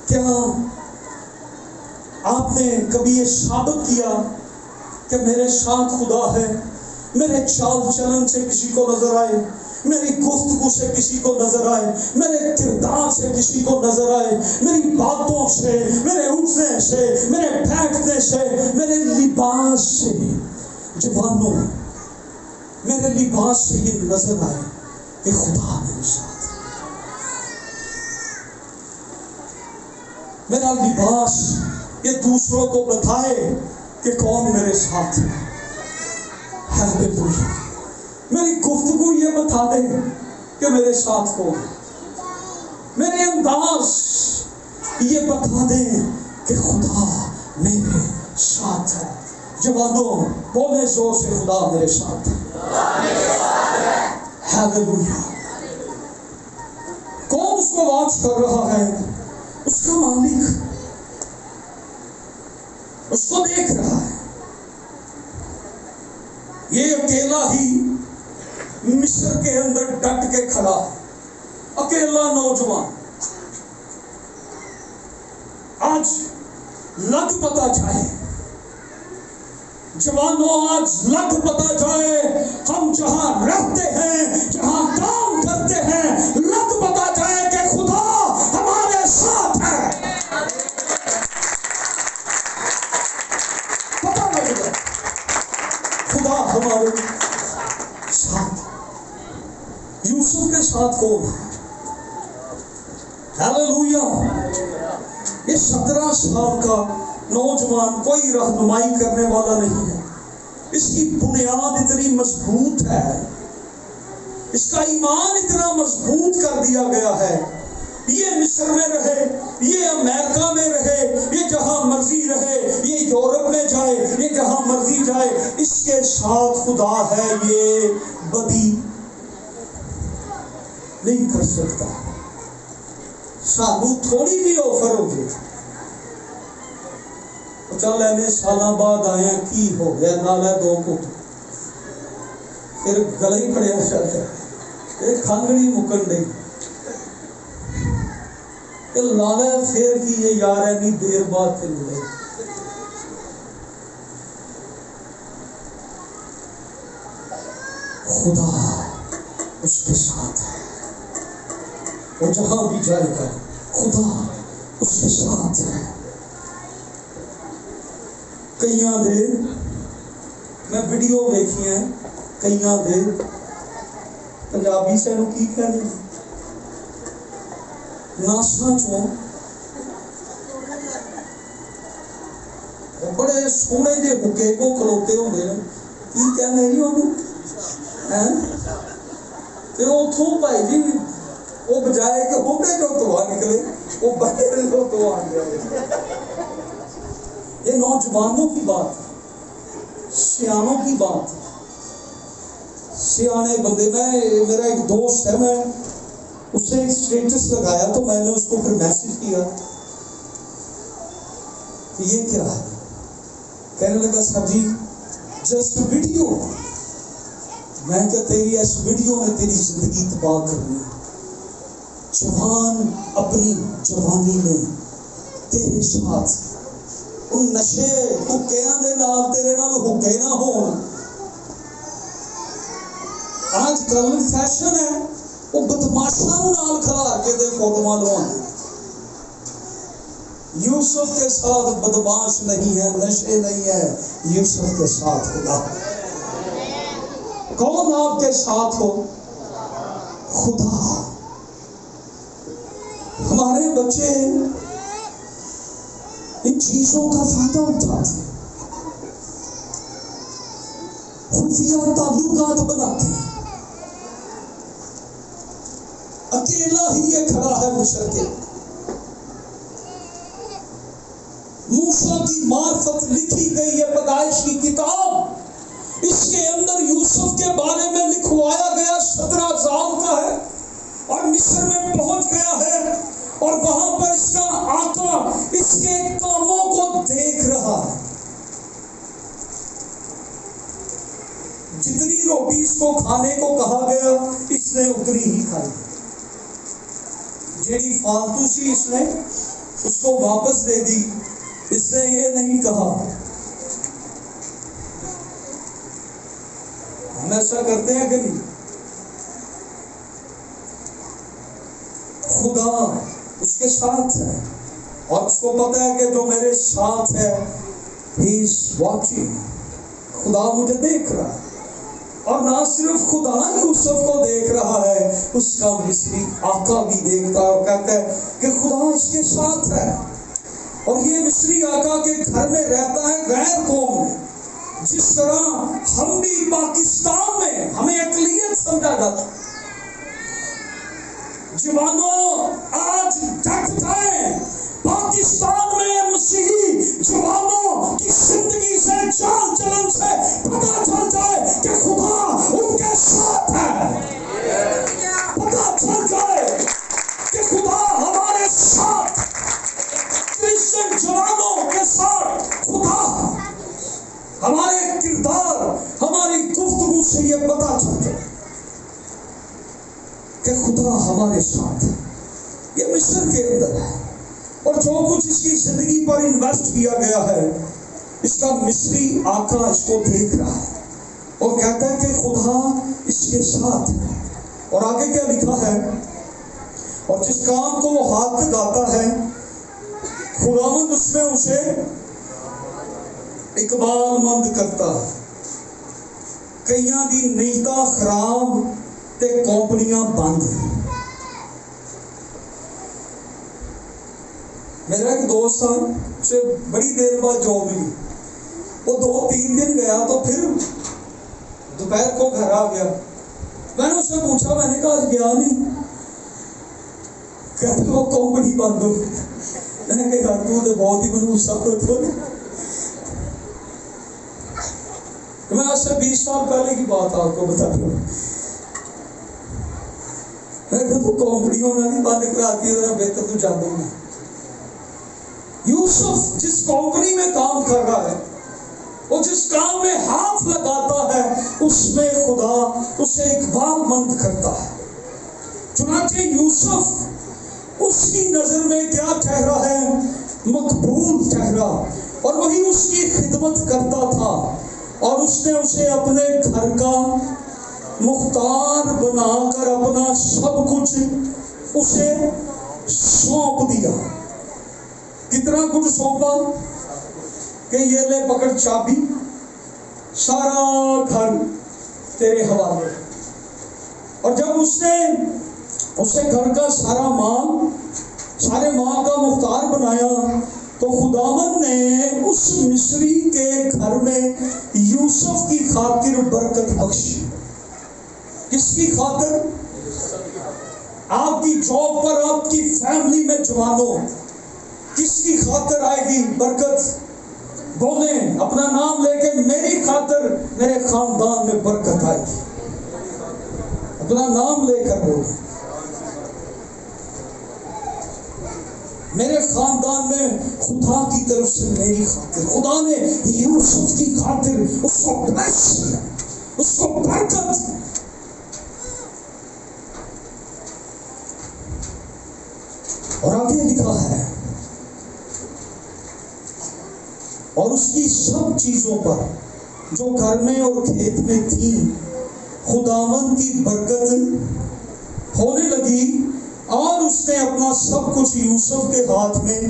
کیا آپ نے کبھی یہ ثابت کیا کہ میرے ساتھ خدا ہے؟ میرے چال چلن سے کسی کو نظر آئے، میری گفتگو سے کسی کو نظر آئے، میرے کردار سے کسی کو نظر آئے، میری باتوں سے، میرے اٹھنے سے، میرے بیٹھنے سے، میرے لباس سے. جوانوں، میرے لباس سے یہ نظر آئے کہ خدا میرے ساتھ ہے. میرا لباس یہ دوسروں کو بتائے کہ کون میرے ساتھ ہے. ہیلیلویا. میری گفتگو یہ بتا دے کہ میرے ساتھ کون ہے. میرے انداز یہ بتا دے کہ خدا میرے ساتھ ہے. جوانوں بولے زور سے خدا میرے ساتھ ہے. ہیلیلویا. کون اس کو واچ کر رہا ہے؟ اس کا مالک اس کو دیکھ رہا ہے. یہ اکیلا ہی مصر کے اندر ڈٹ کے کھڑا ہے. اکیلا نوجوان. آج لگ پتا جائے جوانوں، آج لگ پتا جائے ہم جہاں رہتے ہیں، جہاں کام کرتے ہیں، لگ پتا جائے کہ خدا ہمارے ساتھ ہے. پتا لگ جائے خدا ہمارے ساتھ. یوسف کے ساتھ کون ہے؟ ہیلیلویا. یہ 17 سال کا نوجوان کوئی رہنمائی کرنے والا نہیں ہے. اس کی بنیاد اتنی مضبوط ہے، اس کا ایمان اتنا مضبوط کر دیا گیا ہے. یہ مصر میں رہے، یہ امریکہ میں رہے، یہ جہاں مرضی رہے، یہ یورپ میں جائے، یہ جہاں مرضی جائے، اس کے ساتھ خدا ہے. یہ بدی نہیں کر سکتا. سانو تھوڑی بھی آفر ہوگی چل اینے سالاں بعد آیا کی ہو گیا نالا 2 گھٹ پھر گلا ہی پڑیا چلتا ہے، کھانگڑی مکن نہیں لالا پھر کی یہ یار اینی دیر بعد پھر ملے. خدا اس کے ساتھ ہے. وہ جہاں بھی جائے گا خدا اس کے ساتھ ہے. کئیاں دے میں ویڈیو دیکھی ہیں، کئیاں دے پنجابی سے انہوں کی کہنے ناساں چوں بڑے سونے جے بکے کو کھلوتے ہوندے نے کی کہنے جی انہوں تے اتھوں بھائی جی وہ بجائے کہ ہوتے جو تو نکلے وہ باہر جو تو آ گیا. یہ نوجوانوں کی بات ہے، سیانوں کی بات ہے. سیانے بندے، میرا ایک دوست ہے، میں اس نے ایک اسٹیٹس لگایا تو میں نے اس کو پھر میسج کیا کہ یہ کیا ہے. کہنے لگا سر جی جسٹ ویڈیو. میں کہ تیری اس ویڈیو نے تیری زندگی تباہ کرنی ہے. جوان اپنی جوانی میں تیرے ساتھ ان نشے حکیاں دے نال تیرے نال حکے نہ ہون. آج کل فیشن ہے وہ بدماشاں نال کھلا کے دے فوٹواں لوانے. یوسف کے ساتھ بدماش نہیں ہے، نشے نہیں ہے، یوسف کے ساتھ خدا. کون آپ کے ساتھ ہو؟ خدا. ہمارے بچے ان چیزوں کا فائدہ اٹھاتے ہیں، خفیہ تعلقات بناتے ہیں. اکیلا ہی یہ کھڑا ہے مصر کے. موسیٰ کی معرفت لکھی گئی ہے پیدائش کی کتاب، اس کے اندر یوسف کے بارے میں لکھوایا گیا. 17 سال کا ہے اور مصر میں پہنچ گیا ہے اور وہاں پر اس کا آقا اس کے کاموں کو دیکھ رہا ہے. جتنی روٹی اس کو کھانے کو کہا گیا اس نے اتنی ہی کھائی. جیڑی فالتو سی اس نے اس کو واپس دے دی. اس نے یہ نہیں کہا. ہم ایسا کرتے ہیں کہ نہیں؟ خدا اس کے ساتھ ہے اور اس کو پتا ہے کہ جو میرے ساتھ ہے ہی از واچنگ. خدا مجھے دیکھ رہا ہے. اور نہ صرف خدا یوسف کو دیکھ رہا ہے، اس کا مصری آقا بھی دیکھتا ہے اور کہتا ہے کہ خدا اس کے ساتھ ہے. اور یہ مصری آقا کے گھر میں رہتا ہے غیر قوم میں، جس طرح ہم بھی پاکستان میں ہمیں اقلیت سمجھا جاتا ہے۔ جوانوں آج ڈٹ جائیں، پاکستان میں مسیحی جوانوں کی زندگی سے، چال چلن سے پتہ چل جائے کہ خدا ان کے ساتھ ہے، پتہ چل جائے کہ خدا ہمارے ساتھ، کرسچن جوانوں کے ساتھ خدا، ہمارے کردار، ہماری گفتگو سے یہ پتہ چل جائے کہ خدا ہمارے ساتھ ہے۔ یہ مصر کے اندر ہے، اور جو کچھ اس کی زندگی پر انویسٹ کیا گیا ہے، اس کا مصری آقا اس کو دیکھ رہا ہے اور کہتا ہے کہ خدا اس کے ساتھ ہے۔ اور آگے کیا لکھا ہے، اور جس کام کو وہ ہاتھ لگاتا ہے خداوند اس میں اسے اقبال مند کرتا ہے۔ کئیاں دی نیتاں خراب تے کمپنیاں بند۔ میرا ایک دوست تھا، اسے بڑی دیر بعد جاب ملی، وہ 2-3 دن گیا تو پھر دوپہر کو گھر آ گیا۔ میں نے اس سے پوچھا، میں نے کہا گیا نہیں؟ کہتے وہ کمپنی بند ہو گئی۔ میں نے کہا تو بہت ہی منحوس ثابت ہو۔ میں آج سے 20 سال پہلے کی بات آپ کو بتا رہا ہوں۔ میں کہا تو کمپنی ہونا نہیں بند کراتی ہے، بہتر تو جاتا ہوں۔ یوسف جس کمپنی میں کام کر رہا ہے، وہ جس کام میں ہاتھ لگاتا ہے، اس میں خدا اسے اقبال مند کرتا ہے۔ چنانچہ یوسف اس کی نظر میں کیا ٹھہرا ہے؟ مقبول ٹھہرا، اور وہی اس کی خدمت کرتا تھا، اور اس نے اسے اپنے گھر کا مختار بنا کر اپنا سب کچھ اسے سونپ دیا۔ کتنا کچھ سونپا کہ یہ لے پکڑ چابی، سارا گھر تیرے حوالے۔ اور جب اس نے اسے گھر کا سارا مال، سارے مال کا مختار بنایا، تو خداوند نے اس مصری کے گھر میں یوسف کی خاطر برکت بخشی۔ کس کی خاطر؟ آپ کی جاب پر، آپ کی فیملی میں جوانوں، کس کی خاطر آئے گی برکت؟ بولیں اپنا نام لے کے، میری خاطر میرے خاندان میں برکت آئے گی۔ اپنا نام لے کر بولیں، میرے خاندان میں خدا کی طرف سے میری خاطر، خدا نے یوسف کی خاطر اس کو بلیس کیا، اس کو برکت۔ اور آگے لکھا ہے، اور اس کی سب چیزوں پر جو گھر میں اور کھیت میں تھی خداوند کی برکت ہونے لگی، اور اس نے اپنا سب کچھ یوسف کے ہاتھ میں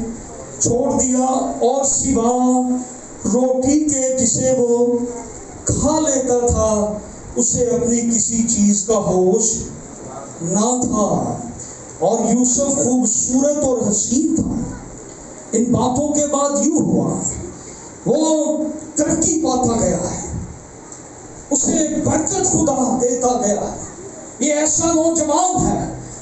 چھوڑ دیا، اور سوا روٹی کے جسے وہ کھا لیتا تھا اسے اپنی کسی چیز کا ہوش نہ تھا۔ اور یوسف خوبصورت اور حسین تھا۔ ان باتوں کے بعد یوں ہوا، وہ ترقی پاتا گیا ہے، اسے برکت خدا دیتا گیا ہے۔ یہ ایسا نوجوان ہے،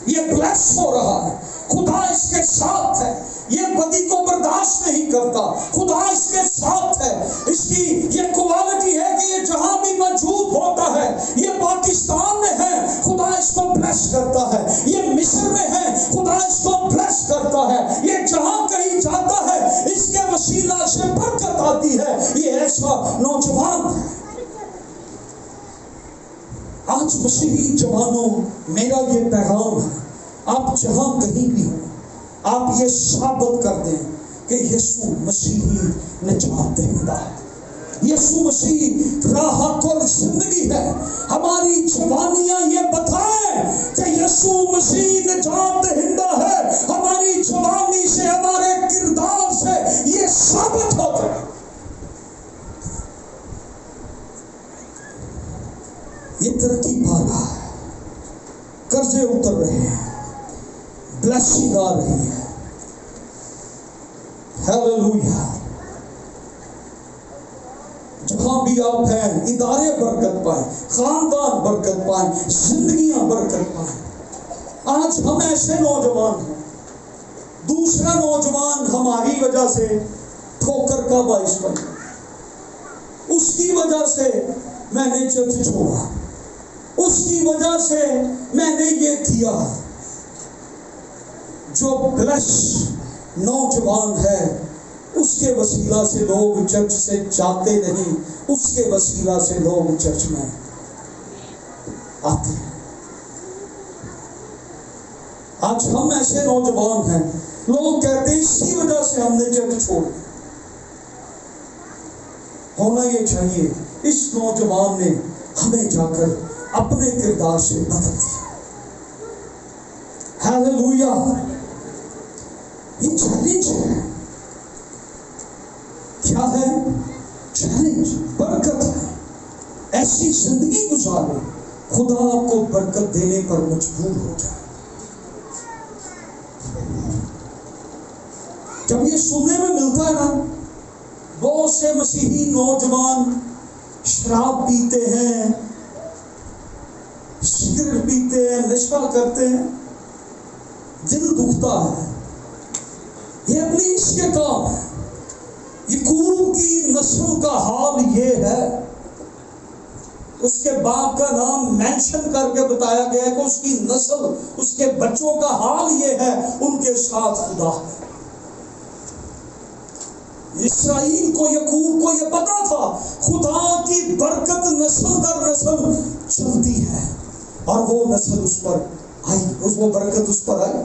یہ بلیس ہو رہا ہے، خدا اس کے ساتھ ہے، یہ بدی کو برداشت نہیں کرتا، خدا اس کے ساتھ ہے۔ اس کی یہ کوالٹی ہے کہ یہ جہاں بھی موجود ہوتا ہے، یہ پاکستان میں ہے خدا اس کو بلیس کرتا ہے، یہ مصر میں ہے خدا اس کو بلیس کرتا ہے، یہ جہاں کہیں جاتا ہے اس کے وسیلہ سے برکت آتی ہے۔ یہ ایسا نوجوان ہے۔ آج مسیحی جوانوں، میرا یہ پیغام ہے، آپ جہاں کہیں بھی ہوں، آپ یہ ثابت کر دیں کہ یسوع مسیحی نجات دہندہ ہے، یسوع مسیح راحت اور زندگی ہے۔ ہماری جوانیاں یہ بتائیں کہ یسوع مسیح نجات دہندہ ہے، ہماری جوانی سے، ہمارے کردار سے یہ ثابت ہو جائے۔ یہ ترقی پا رہا ہے، قرضے اتر رہے ہیں، بلیسنگ آ رہی ہے۔ ہیلیلویا. جہاں بھی آپ ہیں ادارے برکت پائیں، خاندان برکت پائیں، زندگیاں برکت پائیں. آج ہم ایسے نوجوان ہیں، دوسرا نوجوان ہماری وجہ سے ٹھوکر کا باعث بن گیا، اس کی وجہ سے میں نے چرچ چھوڑا، اس کی وجہ سے میں نے یہ کیا. جو بلش نوجوان ہے اس کے وسیلہ سے لوگ چرچ سے جاتے نہیں، اس کے وسیلہ سے لوگ چرچ میں آتے ہیں. آج ہم ایسے نوجوان ہیں، لوگ کہتے ہیں اسی وجہ سے ہم نے چرچ چھوڑ. ہونا یہ چاہیے اس نوجوان نے ہمیں جا کر اپنے کردار سے بدل دیا. ہیلیلویا. یہ چیلنج ہے. کیا ہے چیلنج؟ برکت ہے. ایسی زندگی گزارے خدا آپ کو برکت دینے پر مجبور ہو جائے. جب یہ سننے میں ملتا ہے نا، بہت سے مسیحی نوجوان شراب پیتے ہیں، سگریٹ پیتے ہیں، نشہ کرتے ہیں، دل دکھتا ہے. یہ اپنی اس کے کام ہے. یعقوب کی نسل کا حال یہ ہے، اس کے باپ کا نام مینشن کر کے بتایا گیا ہے کہ اس کی نسل، اس کے بچوں کا حال یہ ہے، ان کے ساتھ خدا ہے. اسرائیل کو، یعقوب کو یہ پتا تھا خدا کی برکت نسل در نسل چلتی ہے، اور وہ نسل اس پر آئی، وہ برکت اس پر آئی.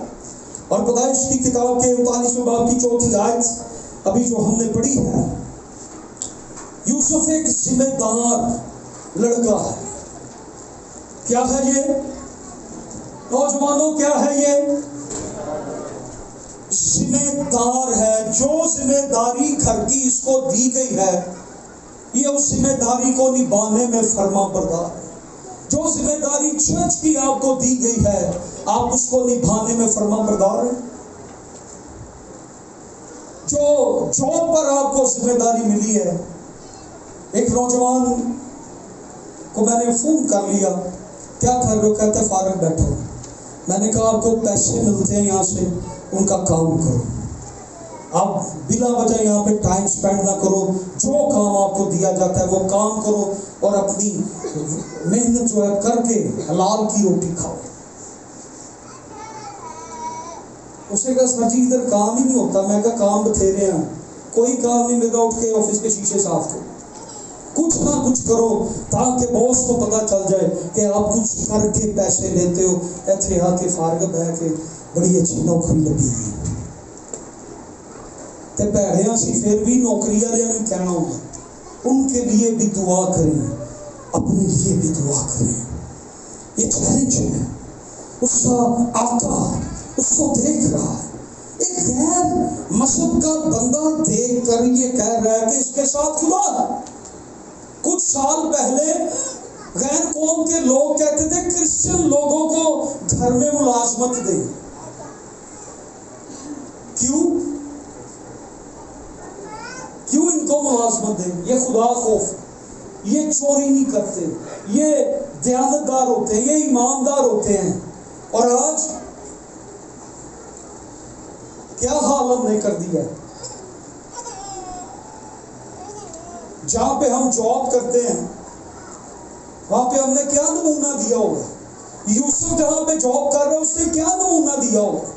اور پیدائش کی کتاب کے 39 باب کی 4 آیت ابھی جو ہم نے پڑھی ہے، یوسف ایک ذمہ دار لڑکا ہے. کیا ہے یہ نوجوانوں؟ کیا ہے یہ؟ ذمہ دار ہے. جو ذمہ داری گھر کی اس کو دی گئی ہے، یہ اس ذمہ داری کو نبھانے میں فرما بردار ہے. جو ذمہ داری چرچ کی آپ کو دی گئی ہے، آپ اس کو نبھانے میں فرما بردار ہیں. جو جاب پر آپ کو ذمہ داری ملی ہے، ایک نوجوان کو میں نے فون کر لیا، کیا کر رہے ہو؟ کہتے فارغ بیٹھا ہوں. میں نے کہا آپ کو پیسے ملتے ہیں یہاں سے، ان کا کام کرو. آپ بلا وجہ یہاں پہ ٹائم سپینڈ نہ کرو. جو کام آپ کو دیا جاتا ہے وہ کام کرو، اور اپنی محنت جو ہے کر کے حلال کی روٹی کھاؤ. اسے کہا سر جی ادھر کام ہی نہیں ہوتا. میں کہا کام بتھیرے ہیں، کوئی کام نہیں میرا. اٹھ کے آفس کے شیشے صاف کرو، کچھ نہ کچھ کرو تاکہ باس کو پتا چل جائے کہ آپ کچھ کر کے پیسے لیتے ہو. ایتھے آ کے فارغ ہے کہ بڑی اچھی نوکری لگی ہے. تے بھڑیاں سی پھر بھی نوکری والے نہیں کہنا ہوگا. ان کے لیے بھی دعا کریں، اپنے لیے بھی دعا کریں. یہ چیلنج ہے. اس کا آقا اس کو دیکھ رہا ہے. ایک غیر مذہب کا بندہ دیکھ کر یہ کہہ رہا ہے کہ اس کے ساتھ خدا ہے. کچھ سال پہلے غیر قوم کے لوگ کہتے تھے کرسچن لوگوں کو گھر میں ملازمت دیں. کیوں ان کو ملازمت دیں؟ یہ خدا خوف، یہ چوری نہیں کرتے، یہ دیانتدار ہوتے ہیں، یہ ایماندار ہوتے ہیں. اور آج کیا حال ہم نے کر دیا؟ جہاں پہ ہم جاب کرتے ہیں وہاں پہ ہم نے کیا نمونہ دیا ہوگا؟ یوسف جہاں پہ جاب کر رہا ہے اس نے کیا نمونہ دیا ہوگا؟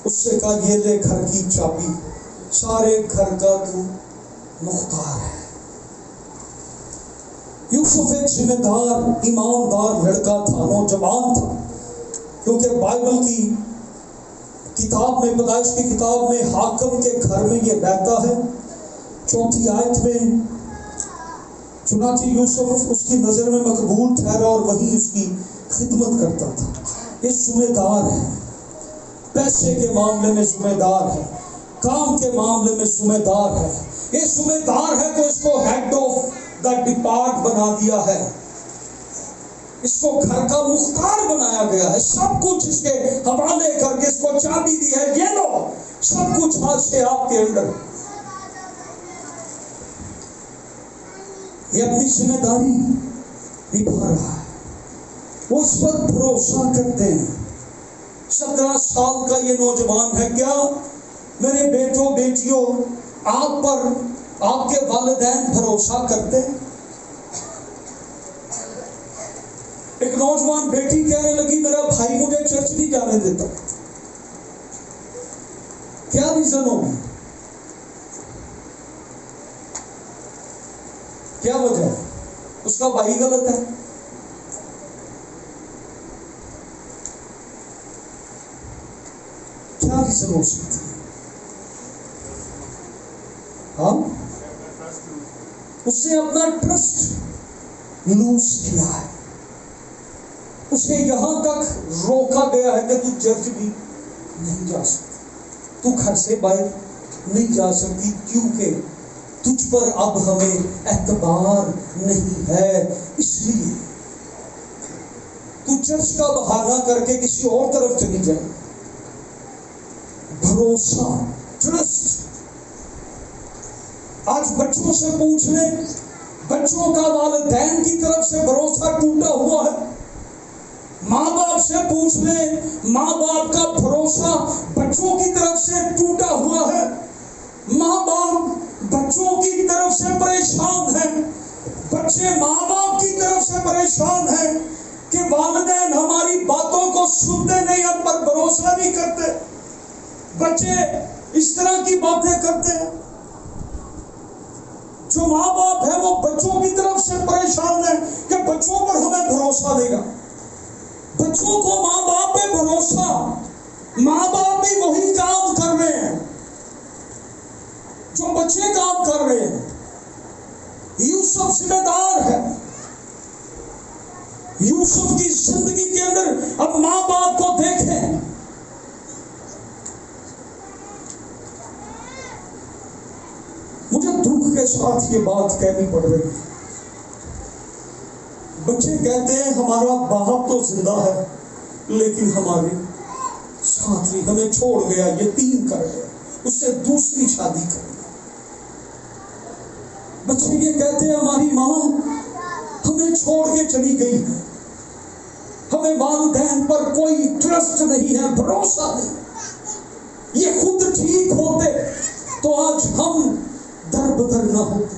اس سے کہا یہ لے گھر کی چابی، سارے گھر کا تو مختار ہے. یوسف ایک ذمہ دار ایماندار لڑکا تھا، نوجوان تھا. کیونکہ بائبل کی کتاب میں، پیدائش کی کتاب میں حاکم کے گھر میں یہ رہتا ہے. 4 آیت میں چنانچہ یوسف اس کی نظر میں مقبول ٹھہرا اور وہی اس کی خدمت کرتا تھا. یہ ذمہ دار ہے. پیسے کے معاملے میں ذمہ دار ہے، کام کے معاملے میں ذمہ دار ہے. یہ ذمہ دار ہے تو اس کو ہیڈ آف دا ڈپارٹ بنا دیا ہے. اس کو گھر کا مختار بنایا گیا ہے، سب کچھ اس کے حوالے کر کے اس کو چابی دی ہے، یہ لو سب کچھ آج سے آپ کے اندر۔ یہ اپنی ذمہ داری نبھا رہا ہے، وہ اس پر بھروسہ کرتے ہیں۔ 17 سال کا یہ نوجوان ہے، کیا میرے بیٹوں بیٹیوں آپ پر آپ کے والدین بھروسہ کرتے ہیں؟ ایک نوجوان بیٹی کہنے لگی میرا بھائی مجھے چرچ نہیں جانے دیتا، کیا ریزن ہوگی، کیا وجہ ہے؟ اس کا بھائی غلط ہے؟ کیا ریزن ہو سکتی ہے؟ ہاں، اس نے اپنا ٹرسٹ لوز کیا ہے، اسے یہاں تک روکا گیا ہے کہ تو چرچ بھی نہیں جا سکتی، تو گھر سے باہر نہیں جا سکتی، کیونکہ تجھ پر اب ہمیں اعتبار نہیں ہے، اس لیے تو چرچ کا بہانہ کر کے کسی اور طرف چلی جائے۔ بھروسہ، ٹرسٹ۔ آج بچوں سے پوچھ لیں، بچوں کا والدین کی طرف سے بھروسہ ٹوٹا ہوا ہے۔ ماں باپ سے پوچھ لیں، ماں باپ کا بھروسہ بچوں کی طرف سے ٹوٹا ہوا ہے۔ ماں باپ بچوں کی طرف سے پریشان ہیں، بچے ماں باپ کی طرف سے پریشان ہیں کہ والدین ہماری باتوں کو سنتے نہیں، ہم پر بھروسہ نہیں کرتے۔ بچے اس طرح کی باتیں کرتے ہیں۔ جو ماں باپ ہے وہ بچوں کی طرف سے پریشان ہیں کہ بچوں پر ہمیں بھروسہ نہیں رہا۔ بچوں کو ماں باپ پہ بھروسہ، ماں باپ بھی وہی کام کر رہے ہیں جو بچے کام کر رہے ہیں۔ یوسف ذمہ دار ہے، یوسف کی زندگی کے اندر اب ماں باپ کو دیکھیں۔ مجھے دکھ کے ساتھ یہ بات کہنی پڑ رہی ہے۔ بچے کہتے ہیں ہمارا باپ تو زندہ ہے لیکن ہمارے ساتھ نہیں، ہمیں چھوڑ گیا، یتیم کر گیا، اس سے دوسری شادی کر گیا۔ بچے یہ کہتے ہیں ہماری ماں ہمیں چھوڑ کے چلی گئی، ہمیں والدین پر کوئی ٹرسٹ نہیں ہے، بھروسہ نہیں۔ یہ خود ٹھیک ہوتے تو آج ہم در بدر نہ ہوتے۔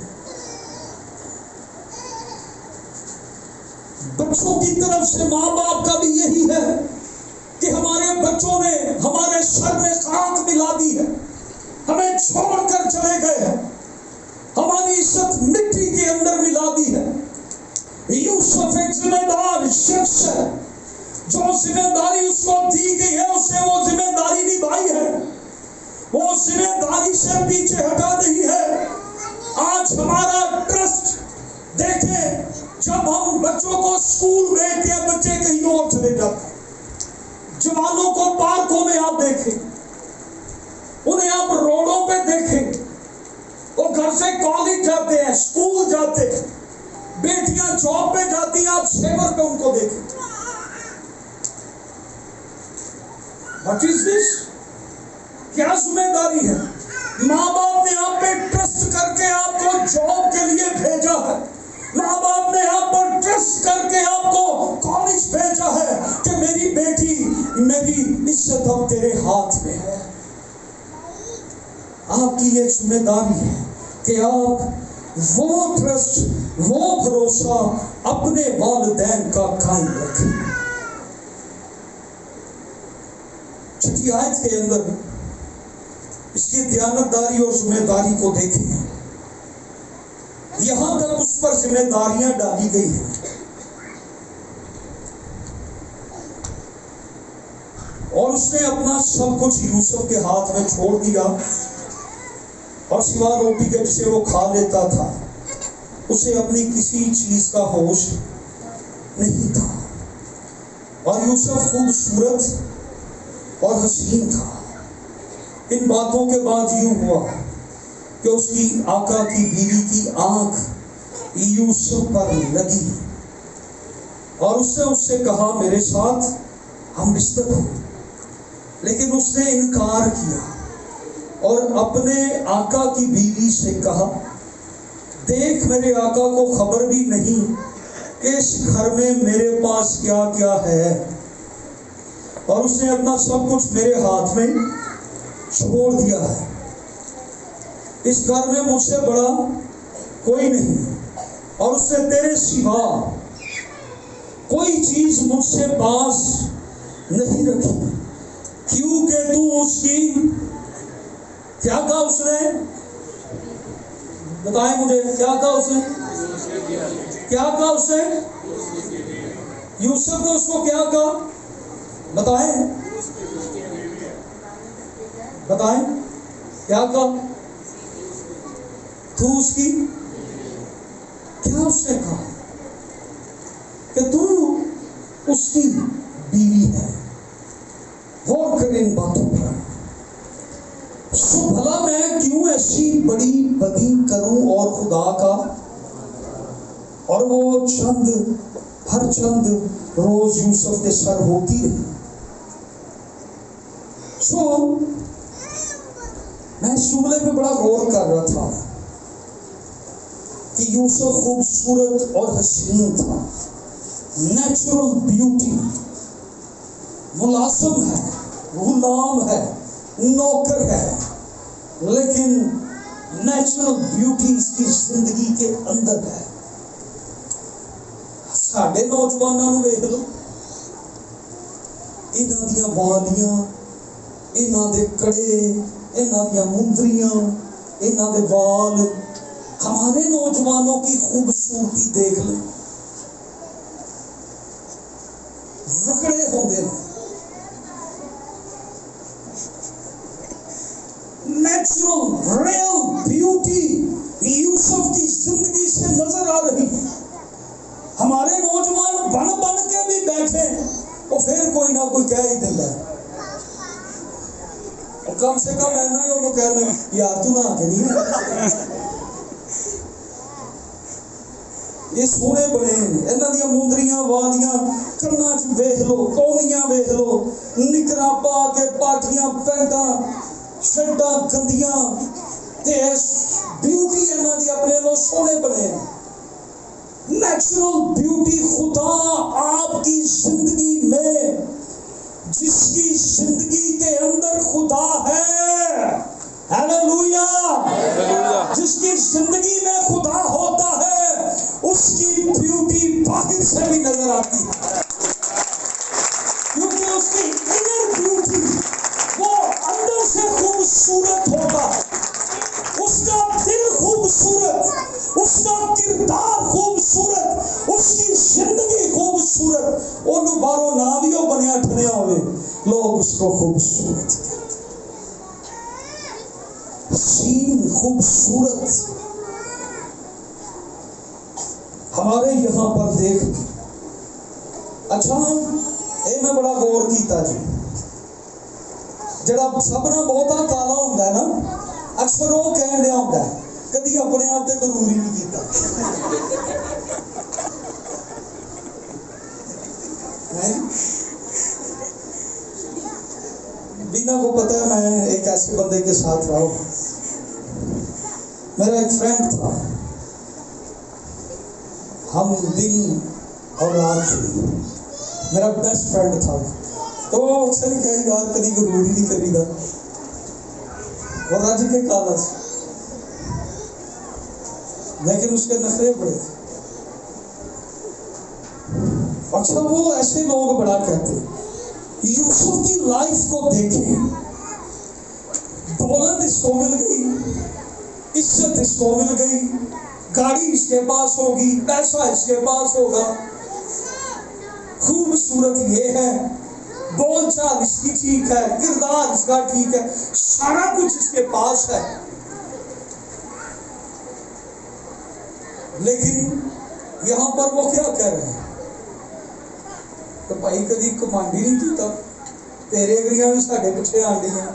بچوں کی طرف سے ماں باپ کا بھی یہی ہے کہ ہمارے بچوں نے ہمارے سر میں خاک ملا دی ہے، ہمیں چھوڑ کر چلے گئے ہیں، ہماری عزت مٹی کے اندر ملا دی ہے۔ یوسف ایک ذمہ دار شخص ہے، جو ذمہ داری اس کو دی گئی ہے اس نے وہ ذمہ داری نبھائی ہے، وہ ذمہ داری سے پیچھے ہٹا نہیں ہے۔ آج ہمارا ٹرسٹ دیکھیں، جب ہم بچوں کو اسکول بھیجتے ہیں بچے کہیں اور چلے جاتے ہیں۔ جوانوں کو پارکوں میں آپ دیکھیں، انہیں آپ روڈوں پہ دیکھیں، وہ گھر سے کالج جاتے ہیں، اسکول جاتے ہیں، بیٹیاں جاب پہ جاتی ہیں، آپ سیور پہ ان کو دیکھیں۔ What is this؟ کیا ذمہ داری ہے؟ ماں باپ نے آپ پہ ٹرسٹ کر کے آپ کو جاب کے لیے بھیجا ہے، ماں باپ نے آپ پر ٹرسٹ کر کے آپ کو کالج بھیجا ہے کہ میری بیٹی، میری عزت اب تیرے ہاتھ میں ہے۔ آپ کی یہ ذمہ داری ہے کہ آپ وہ ٹرسٹ، وہ بھروسہ اپنے والدین کا قائم رکھیں۔ چھٹی آیت کے اندر اس کی دیانتداری اور ذمہ داری کو دیکھیں، یہاں تک اس پر ذمہ داریاں ڈالی گئی ہیں، اور اس نے اپنا سب کچھ یوسف کے ہاتھ میں چھوڑ دیا، اور سوا روٹی کے جسے وہ کھا لیتا تھا اسے اپنی کسی چیز کا ہوش نہیں تھا، اور یوسف خوبصورت اور حسین تھا۔ ان باتوں کے بعد یوں ہوا کہ اس کی آقا کی بیوی کی آنکھ یوسف پر لگی، اور اس نے اس سے کہا میرے ساتھ ہم بستر ہو، لیکن اس نے انکار کیا اور اپنے آقا کی بیوی سے کہا دیکھ میرے آقا کو خبر بھی نہیں کہ اس گھر میں میرے پاس کیا کیا ہے، اور اس نے اپنا سب کچھ میرے ہاتھ میں چھوڑ دیا ہے، اس گھر میں مجھ سے بڑا کوئی نہیں، اور اس نے تیرے سوا کوئی چیز مجھ سے باز نہیں رکھی، کیونکہ تو اس کی کیا کہا اس نے، بتائیں مجھے کیا کہا اس نے، کیا کہا اس نے، یوسف نے اس کو کیا کہا، بتائیں بتائیں کیا کہا، تو اس کی کیا اس نے کہا کہ تو اس کی بیوی ہے، غور کریں ان باتوں پر، سو بھلا میں کیوں ایسی بڑی بدی کروں اور خدا کا، اور وہ ہر چند روز یوسف کے سر ہوتی رہی۔ سو میں اس جملے پہ بڑا غور کر رہا تھا کہ یوسف خوبصورت اور حسین تھا، نیچرل بیوٹی، ملازم ہے، غلام ہے، نوکر ہے، لیکن نیچرل بیوٹی اس کی زندگی کے اندر ہے۔ ساڈے نوجوانوں ویکھ لو، انہاں دیاں والیاں، انہاں دے کڑے، انہاں دیاں مندریاں، انہاں دے وال، ہمارے نوجوانوں کی خوبصورتی دیکھ لیں، رگڑے ہوندے ہیں، نیچرل ریئل بیوٹی یوسف کی زندگی سے نظر آ رہی ہے۔ ہمارے نوجوان بن کے بھی بیٹھے تو پھر کوئی نہ کوئی کہہ ہی دیتا ہے، کم سے کم میں نہ ہی کہنا یار تو نہ کے نہیں، یہ سونے بڑے انہاں دیاں مندریاں والیاں کناں چ ویکھ لو، کونیاں ویکھ لو، نکراں پا کے پاٹیاں پینٹاں شرٹاں گندیاں تے بیوٹی انہاں دی اپنے لو سونے بنے۔ نیچرل بیوٹی خدا آپ کی زندگی میں، جس کی زندگی کے اندر خدا ہے، ہیلیلویا، جس کی زندگی میں خدا ہوتا ہے اس کی بیوٹی باہر سے بھی نظر آتی ہے، کیونکہ اس کی انر بیوٹی وہ اندر سے خوبصورت ہوتا ہے، اس کا دل خوبصورت، اس کا کردار خوبصورت، اس کی زندگی خوبصورت، انہوں باروں نہ بھی وہ بنیا ٹھنیا ہوئے لوگ اس کو خوبصورت حسین خوبصورت۔ ہمارے یہاں پر دیکھ، اچھا اے میں بڑا غور کیتا جی، جڑا سب نہ بہتا کالا ہوتا ہے نا، اکثر وہ کہن دیا ہوتا ہے کدی اپنے آپ تے غرور ہی نہیں کیتا، بینا کو پتہ ہے میں ایک ایسے بندے کے ساتھ رہا ہوں، میرا ایک فرینڈ تھا، ہم دن اور رات تھے، میرا بیسٹ فرینڈ تھا، تو وہ اکثر ہی کہے یار کدی غرور ہی نہیں کری گا، اور رج کے کالا سے، لیکن اس کے نخرے بڑے تھے۔ اچھا وہ ایسے لوگ بڑا کہتے، یوسف کی لائف کو دیکھیں، دولت اس کو مل گئی، عزت اس کو مل گئی، گاڑی اس کے پاس ہوگی، پیسہ اس کے پاس ہوگا، خوبصورت یہ ہے، بول چال اس کی ٹھیک ہے، کردار اس کا ٹھیک ہے، سارا کچھ اس کے پاس ہے، لیکن یہاں پر وہ کیا کہہ رہے ہیں کہ بھائی کدی کمانڈی نہیں کیتا، تیرے اگریاں بھی ساڈے پیچھے آ گئی ہیں۔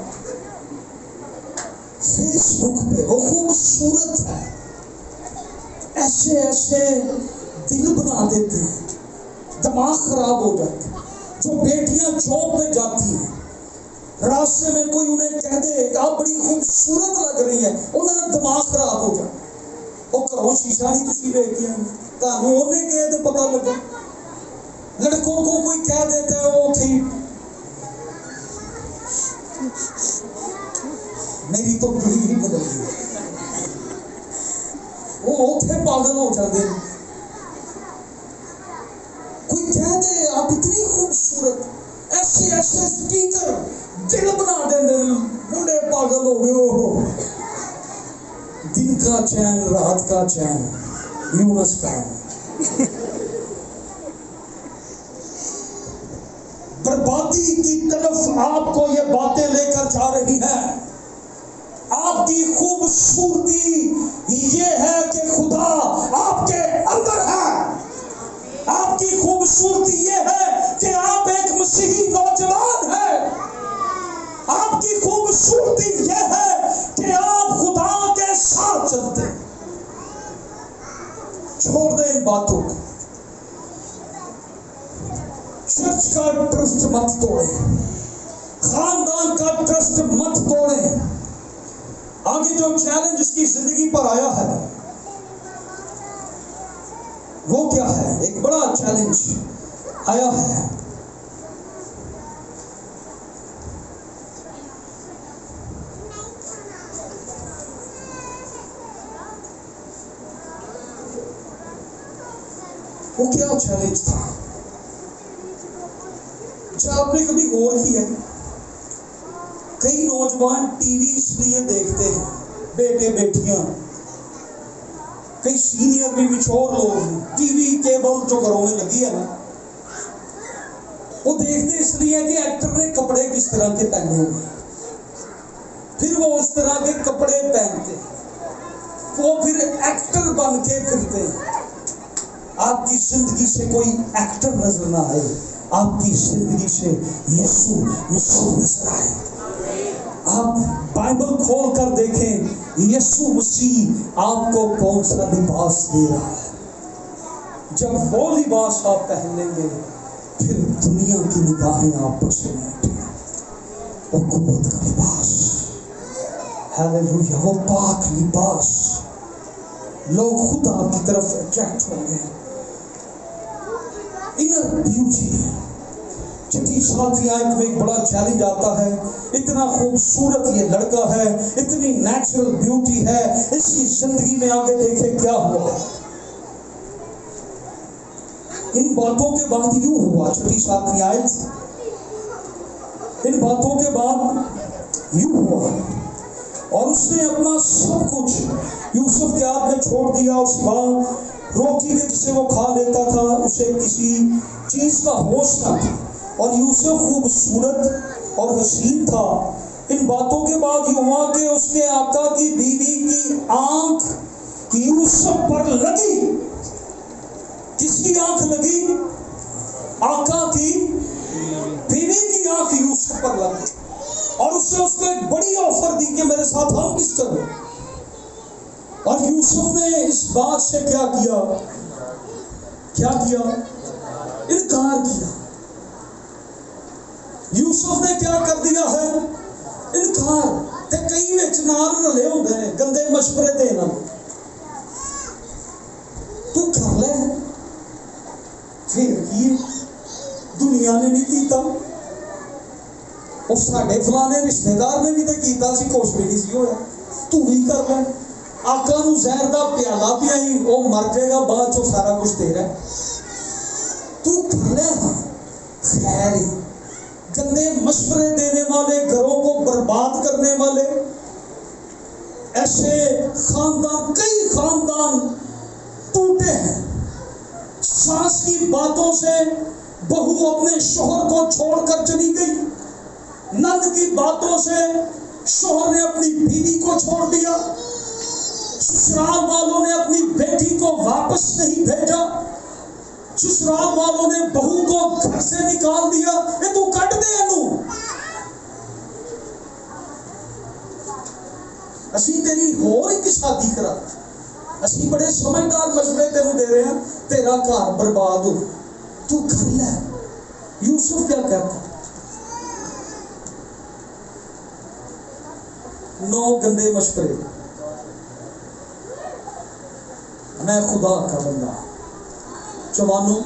فیس بک پہ وہ خوبصورت ہے، ایسے ایسے دل بنا دیتے ہیں، the دماغ خراب ہو جاتا ہے. جو بیٹیاں جاب پہ جاتی ہیں, راستے میں کوئی انہیں کہہ دے کہ آپ بڑی خوبصورت لگ رہی ہیں, انہوں کا دماغ خراب ہو جاتا. وہ گھروں شیشہ نہیں تسی لے کے آئے, تمہیں انہیں کہے تو پتہ لگے. لڑکوں کو کوئی کہہ دیتا ہے وہ تھی میری تو دل ہی بدل گئی, وہ اوتھے پاگل ہو جاتے ہیں. کوئی کہہ دے آپ اتنی خوبصورت, ایسے ایسے سپیکر دل بنا دیں, منڈے پاگل ہو گئے. ہو دن کا چین رات کا چین یونس کا. بربادی کی طرف آپ کو یہ باتیں لے کر جا رہی ہیں. آپ کی خوبصورتی یہ ہے کہ خدا آپ کے اندر ہے. آپ کی خوبصورتی یہ ہے کہ آپ ایک مسیحی نوجوان ہیں. آپ کی خوبصورتی یہ ہے کہ آپ خدا کے ساتھ چلتے ہیں. چھوڑ دیں ان باتوں کو. چرچ کا ٹرسٹ مت توڑیں, خاندان کا ٹرسٹ مت توڑیں. آگے جو چیلنج اس کی زندگی پر آیا ہے وہ کیا ہے؟ ایک بڑا چیلنج آیا ہے. وہ کیا چیلنج تھا؟ اچھا, آپ نے کبھی غور کیا ہے کئی نوجوان ٹی وی اس لیے دیکھتے ہیں, بیٹے بیٹیاں, کئی سینئر بھی مچور لوگ ٹی وی کیبل جو گھروں میں لگی ہے نا, وہ دیکھتے اس لیے کہ ایکٹر نے کپڑے کس طرح کے پہنے ہوئے, پھر وہ اس طرح کے کپڑے پہنتے, وہ پھر ایکٹر بن کے پھرتے ہیں. آپ کی زندگی سے کوئی ایکٹر نظر نہ آئے, آپ کی زندگی سے یسوع مسیح نظر آئے. آپ بائبل کھول کر دیکھیں یسوع مسیح آپ کو کون سا لباس دے رہا ہے. جب وہ لباس آپ پہن لیں گے پھر دنیا کی نگاہیں آپ پر سے نہیں اٹھیں. وہ قوت کا لباس, ہیلیلویا, وہ پاک لباس, لوگ خود آپ کی طرف اٹریکٹ ہوں گے. Inner beauty. چھٹی ساتویں آیت میں ایک بڑا چیلنج آتا ہے. اتنا خوبصورت یہ لڑکا ہے, اتنی نیچرل بیوٹی ہے, اس کی زندگی میں آگے دیکھیں کیا ہوا. ان باتوں کے بعد یوں ہوا. چھٹی ساتویں آیت, ان باتوں کے بعد یوں ہوا, اور اس نے اپنا سب کچھ یوسف کے ہاتھ میں چھوڑ دیا. اس بعد روٹی کے جسے وہ کھا لیتا تھا اسے کسی چیز کا ہوش نہ تھا, اور یوسف خوبصورت اور حسین تھا. ان باتوں کے بعد یہ ہوا کہ اس کے آقا کی بیوی کی آنکھ یوسف پر لگی. کس کی آنکھ لگی؟ آقا کی بیوی کی آنکھ یوسف پر لگی, اور اس نے اس کو ایک بڑی آفر دی کہ میرے ساتھ ہم کس طرح. اور یوسف نے اس بات سے کیا کیا؟ انکار کیا. یوسف نے کیا کر دیا ہے؟ انکار. تے کئی وچ نال رلے ہوندے نے گندے مشورے دینا, تو کر لے پھر کی دنیا نے نہیں کیتا, اور ساڈے فلانے رشتہ دار نے بھی تے کیتا سی, کچھ بھی نہیں سی ہویا, تو بھی کر لے. آقا نو زہر دا پیالہ پیائی, وہ مر جائے گا, بعد چو سارا کچھ تیرا ہے, تو کر لے. ہاں خیر ہی. گندے مشورے دینے والے, گھروں کو برباد کرنے والے, ایسے خاندان, کئی خاندان ٹوٹے ہیں. ساس کی باتوں سے بہو اپنے شوہر کو چھوڑ کر چلی گئی, نند کی باتوں سے شوہر نے اپنی بیوی کو چھوڑ دیا, سسرال والوں نے اپنی بیٹی کو واپس نہیں بھیجا, سسرال والوں نے بہو کو گھر سے نکال دیا. اے تو کٹ دے اینو, اسی تیری ہور ایک شادی کرا, اسی بڑے سمجھدار مشورے تینوں دے رہے ہیں, تیرا گھر برباد ہو. تو کر لے. یوسف کیا کہتا؟ 9 گندے مشورے. میں خدا کا بندہ. جوانوں،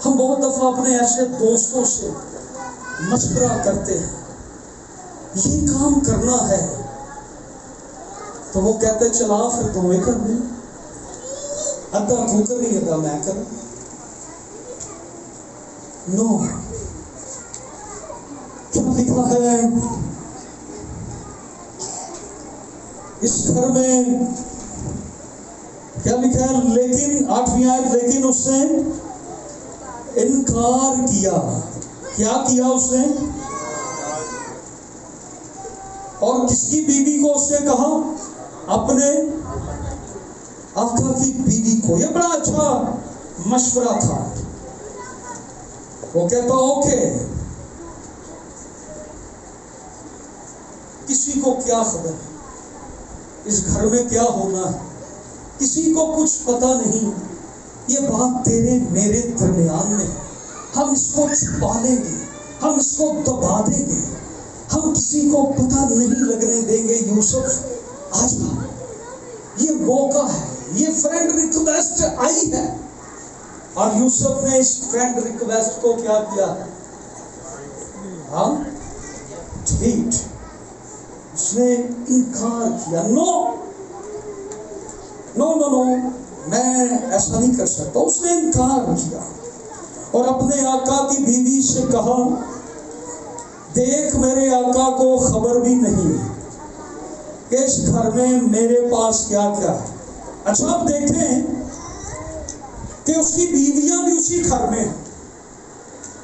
ہم بہت دفعہ اپنے ایسے دوستوں سے مشورہ کرتے ہیں یہ کام کرنا ہے، تو وہ کہتے چلا پھر تمہیں کر دیں، ادھا تو کرنی ادھا میں کروں. نو، کیا لکھا ہے اس گھر میں؟ کیا لکھا ہے؟ لیکن 8ویں آیت، لیکن اس نے انکار کیا. کیا کیا اس نے؟ اور کس کی بیوی کو اس نے کہا؟ اپنے آقا کی بیوی کو. یہ بڑا اچھا مشورہ تھا. وہ کہتا اوکے. کسی کو کیا خبر اس گھر میں کیا ہونا ہے؟ کسی کو کچھ پتا نہیں. یہ بات تیرے میرے درمیان میں، ہم اس کو چھپا لیں گے، ہم اس کو دبا دیں گے، ہم کسی کو پتا نہیں لگنے دیں گے. یوسف آ جا، یہ موقع ہے، یہ فرینڈ ریکویسٹ آئی ہے. اور یوسف نے اس فرینڈ ریکویسٹ کو کیا کیا؟ ہاں ٹھیک، اس نے انکار کیا. نو نو نو نو، میں ایسا نہیں کر سکتا. اس نے انکار کیا اور اپنے آقا کی بیوی سے کہا دیکھ میرے آقا کو خبر بھی نہیں کہ اس گھر میں میرے پاس کیا کیا ہے. اچھا آپ دیکھیں کہ اس کی بیویاں بھی اسی گھر میں ہیں،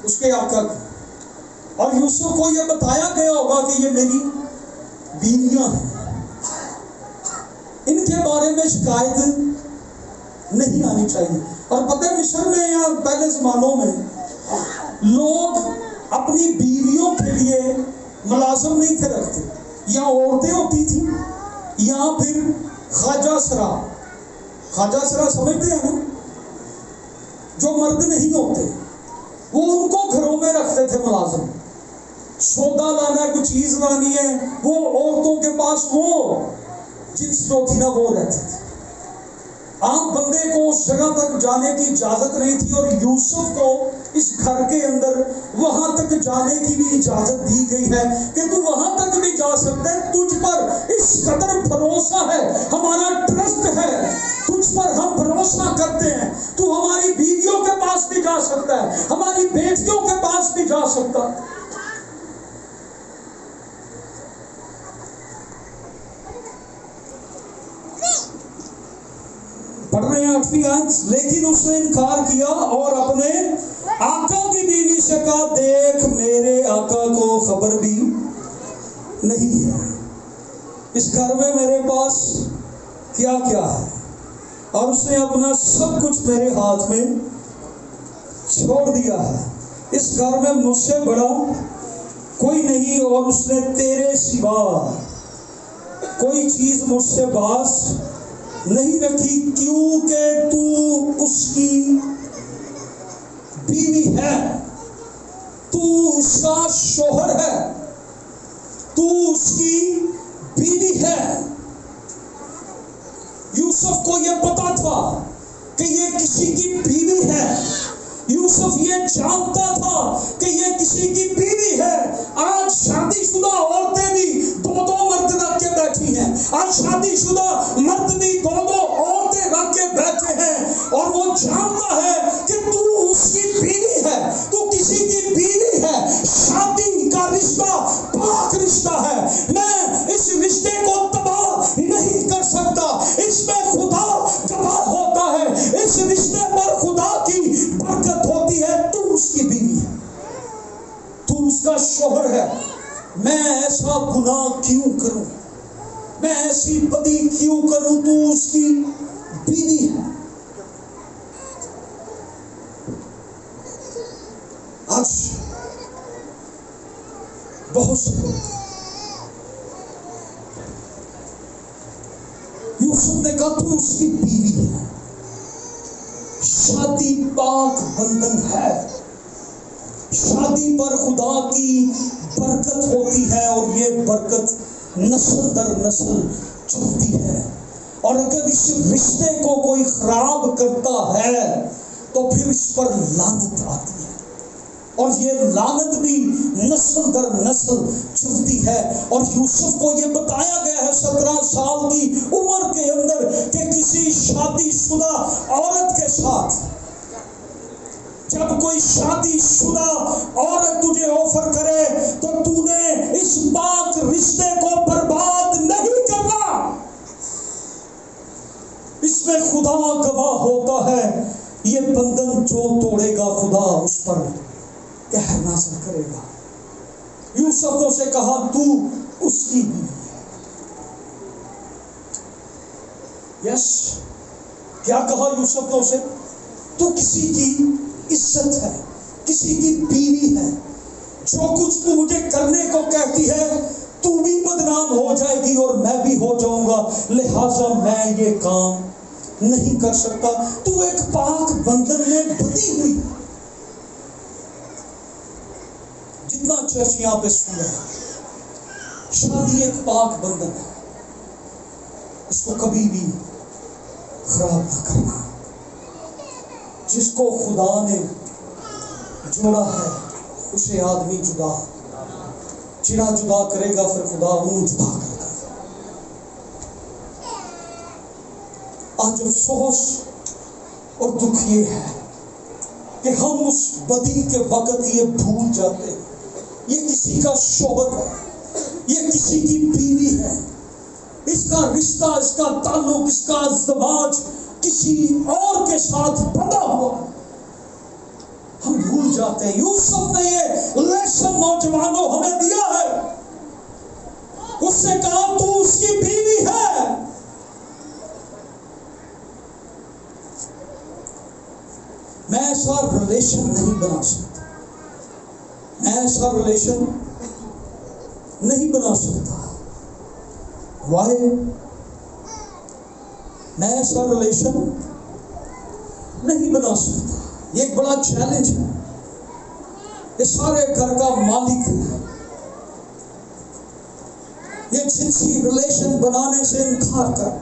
اس کے آقا کی. اور یوسف کو یہ بتایا گیا ہوگا کہ یہ میری بیویاں ہیں، ان کے بارے میں شکایت نہیں آنی چاہیے. اور پتہ ہے مصر میں یا پہلے زمانوں میں لوگ اپنی بیویوں کے لیے ملازم نہیں تھے رکھتے. یا عورتیں ہوتی تھیں یا پھر خواجہ سرا. خواجہ سرا سمجھتے ہیں نا، جو مرد نہیں ہوتے، وہ ان کو گھروں میں رکھتے تھے ملازم. سودا لانا ہے، کوئی چیز لانی ہے، وہ عورتوں کے پاس وہ جنس جو تھی نا وہ رہتی تھی. عام بندے کو اس جگہ تک جانے کی اجازت نہیں تھی، اور یوسف کو اس گھر کے اندر وہاں تک جانے کی بھی اجازت دی گئی ہے کہ تو وہاں تک بھی جا سکتا ہے. تجھ پر اس قدر بھروسہ ہے، ہمارا ٹرسٹ ہے، تجھ پر ہم بھروسہ کرتے ہیں. تو ہماری بیویوں کے پاس بھی جا سکتا ہے، ہماری بیٹیوں کے پاس بھی جا سکتا ہے. پڑھ رہے ہیں 8ویں آیت. لیکن اس نے انکار کیا اور اپنے آقا کی بیوی سے کہا دیکھ میرے آقا کو خبر بھی نہیں ہے اس گھر میں میرے پاس کیا کیا ہے، اور اس نے اپنا سب کچھ میرے ہاتھ میں چھوڑ دیا ہے. اس گھر میں مجھ سے بڑا کوئی نہیں، اور اس نے تیرے سوا کوئی چیز مجھ سے باز نہیں رکھی، کیونکہ تو اس کی بیوی ہے، تو اس کا شوہر ہے، تو اس کی بیوی ہے. یوسف کو یہ پتا تھا کہ یہ کسی کی بیوی ہے. یوسف یہ جانتا تھا کہ یہ کسی کی بیوی ہے. آج شادی شدہ عورتیں بھی 2 مرد رکھ کے بیٹھی ہیں، آج شادی شدہ مرد بھی 2 عورتیں رکھ کے بیٹھے ہیں، اور وہ جانتا ہے کہ تو اس کی بیوی ہے، تو کسی کی بیوی ہے. شادی کا رشتہ پاک رشتہ ہے. میں اس رشتے کو تباہ نہیں کر سکتا. اس میں خدا گواہ ہوتا ہے، اس رشتے پر خدا کی برکت ہوتی ہے. تو اس کی بیوی ہے، تو اس کا شوہر ہے. میں ایسا گناہ کیوں کروں، میں ایسی بدی کیوں کروں، تو اس کی بیوی ہے. آج بہت سے یوسف نے کہا تو اس کی بیوی ہے. شادی شادی پاک بندھن ہے. شادی پر خدا کی برکت ہوتی ہے اور یہ برکت نسل در نسل چلتی ہے. اور اگر اس رشتے کو کوئی خراب کرتا ہے تو پھر اس پر لعنت آتی ہے اور یہ لعنت بھی نسل در نسل چلتی ہے. اور یوسف کو یہ بتایا گیا ہے 17 سال کی عمر کے اندر کہ کسی شادی شدہ عورت کے ساتھ جب کوئی شادی شدہ عورت تجھے آفر کرے تو تو نے اس پاک رشتے کو برباد نہیں کرنا. اس میں خدا گواہ ہوتا ہے. یہ بندھن جو توڑے گا خدا اس پر قہر نازل کرے گا. یوسف نے اسے کہا تو اس کی بیوی ہے. یس کیا کہا یوسف نے اسے؟ تو کسی کی عزت ہے, کسی کی بیوی ہے. جو کچھ تو مجھے کرنے کو کہتی ہے تو بھی بدنام ہو جائے گی اور میں بھی ہو جاؤں گا, لہذا میں یہ کام نہیں کر سکتا. تو ایک پاک بندھن میں بندھی ہوئی. جتنا چرچ یہاں پہ سنا ہے, شادی ایک پاک بندھن ہے, اس کو کبھی بھی خراب نہ کرنا. جس کو خدا نے جوڑا ہے اسے آدمی جدا کرے گا, پھر خدا انہوں جدا کرے گا. آج افسوس اور دکھ یہ ہے کہ ہم اس بدی کے وقت یہ بھول جاتے, یہ کسی کا شوہر ہے, یہ کسی کی بیوی ہے, اس کا رشتہ, اس کا تعلق, اس کا ازدواج کسی اور کے ساتھ بندھا ہوا. ہم بھول جاتے ہیں. یوسف نے یہ لیسن نوجوانوں ہمیں دیا ہے. اس نے کہا تو اس کی بیوی ہے. میں ایسا ریلیشن نہیں بنا سکتا, میں ایسا ریلیشن نہیں بنا سکتا. وائی؟ میں ایسا ریلیشن نہیں بنا سکتا. یہ ایک بڑا چیلنج ہے. یہ سارے گھر کا مالک ہے, یہ جنسی ریلیشن بنانے سے انکار کر.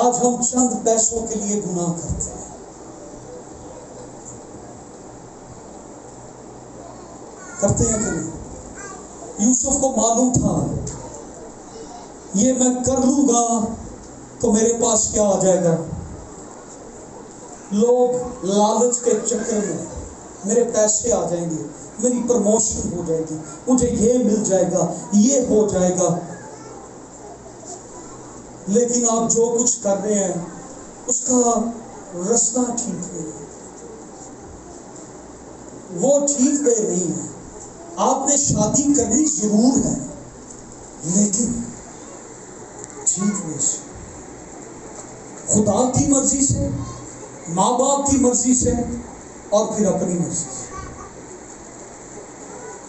آج ہم چند پیسوں کے لیے گناہ کرتے ہیں. کرتے ہیں کہ نہیں؟ یوسف کو معلوم تھا یہ میں کر لوں گا تو میرے پاس کیا آ جائے گا؟ لوگ لالچ کے چکر میں میرے پیسے آ جائیں گے, میری پروموشن ہو جائے گی, مجھے یہ مل جائے گا, یہ ہو جائے گا. لیکن آپ جو کچھ کر رہے ہیں اس کا رستہ ٹھیک نہیں ہے, وہ ٹھیک پہ نہیں ہے. آپ نے شادی کرنی ضرور ہے لیکن ٹھیک نہیں سے, خدا کی مرضی سے, ماں باپ کی مرضی سے اور پھر اپنی مرضی سے.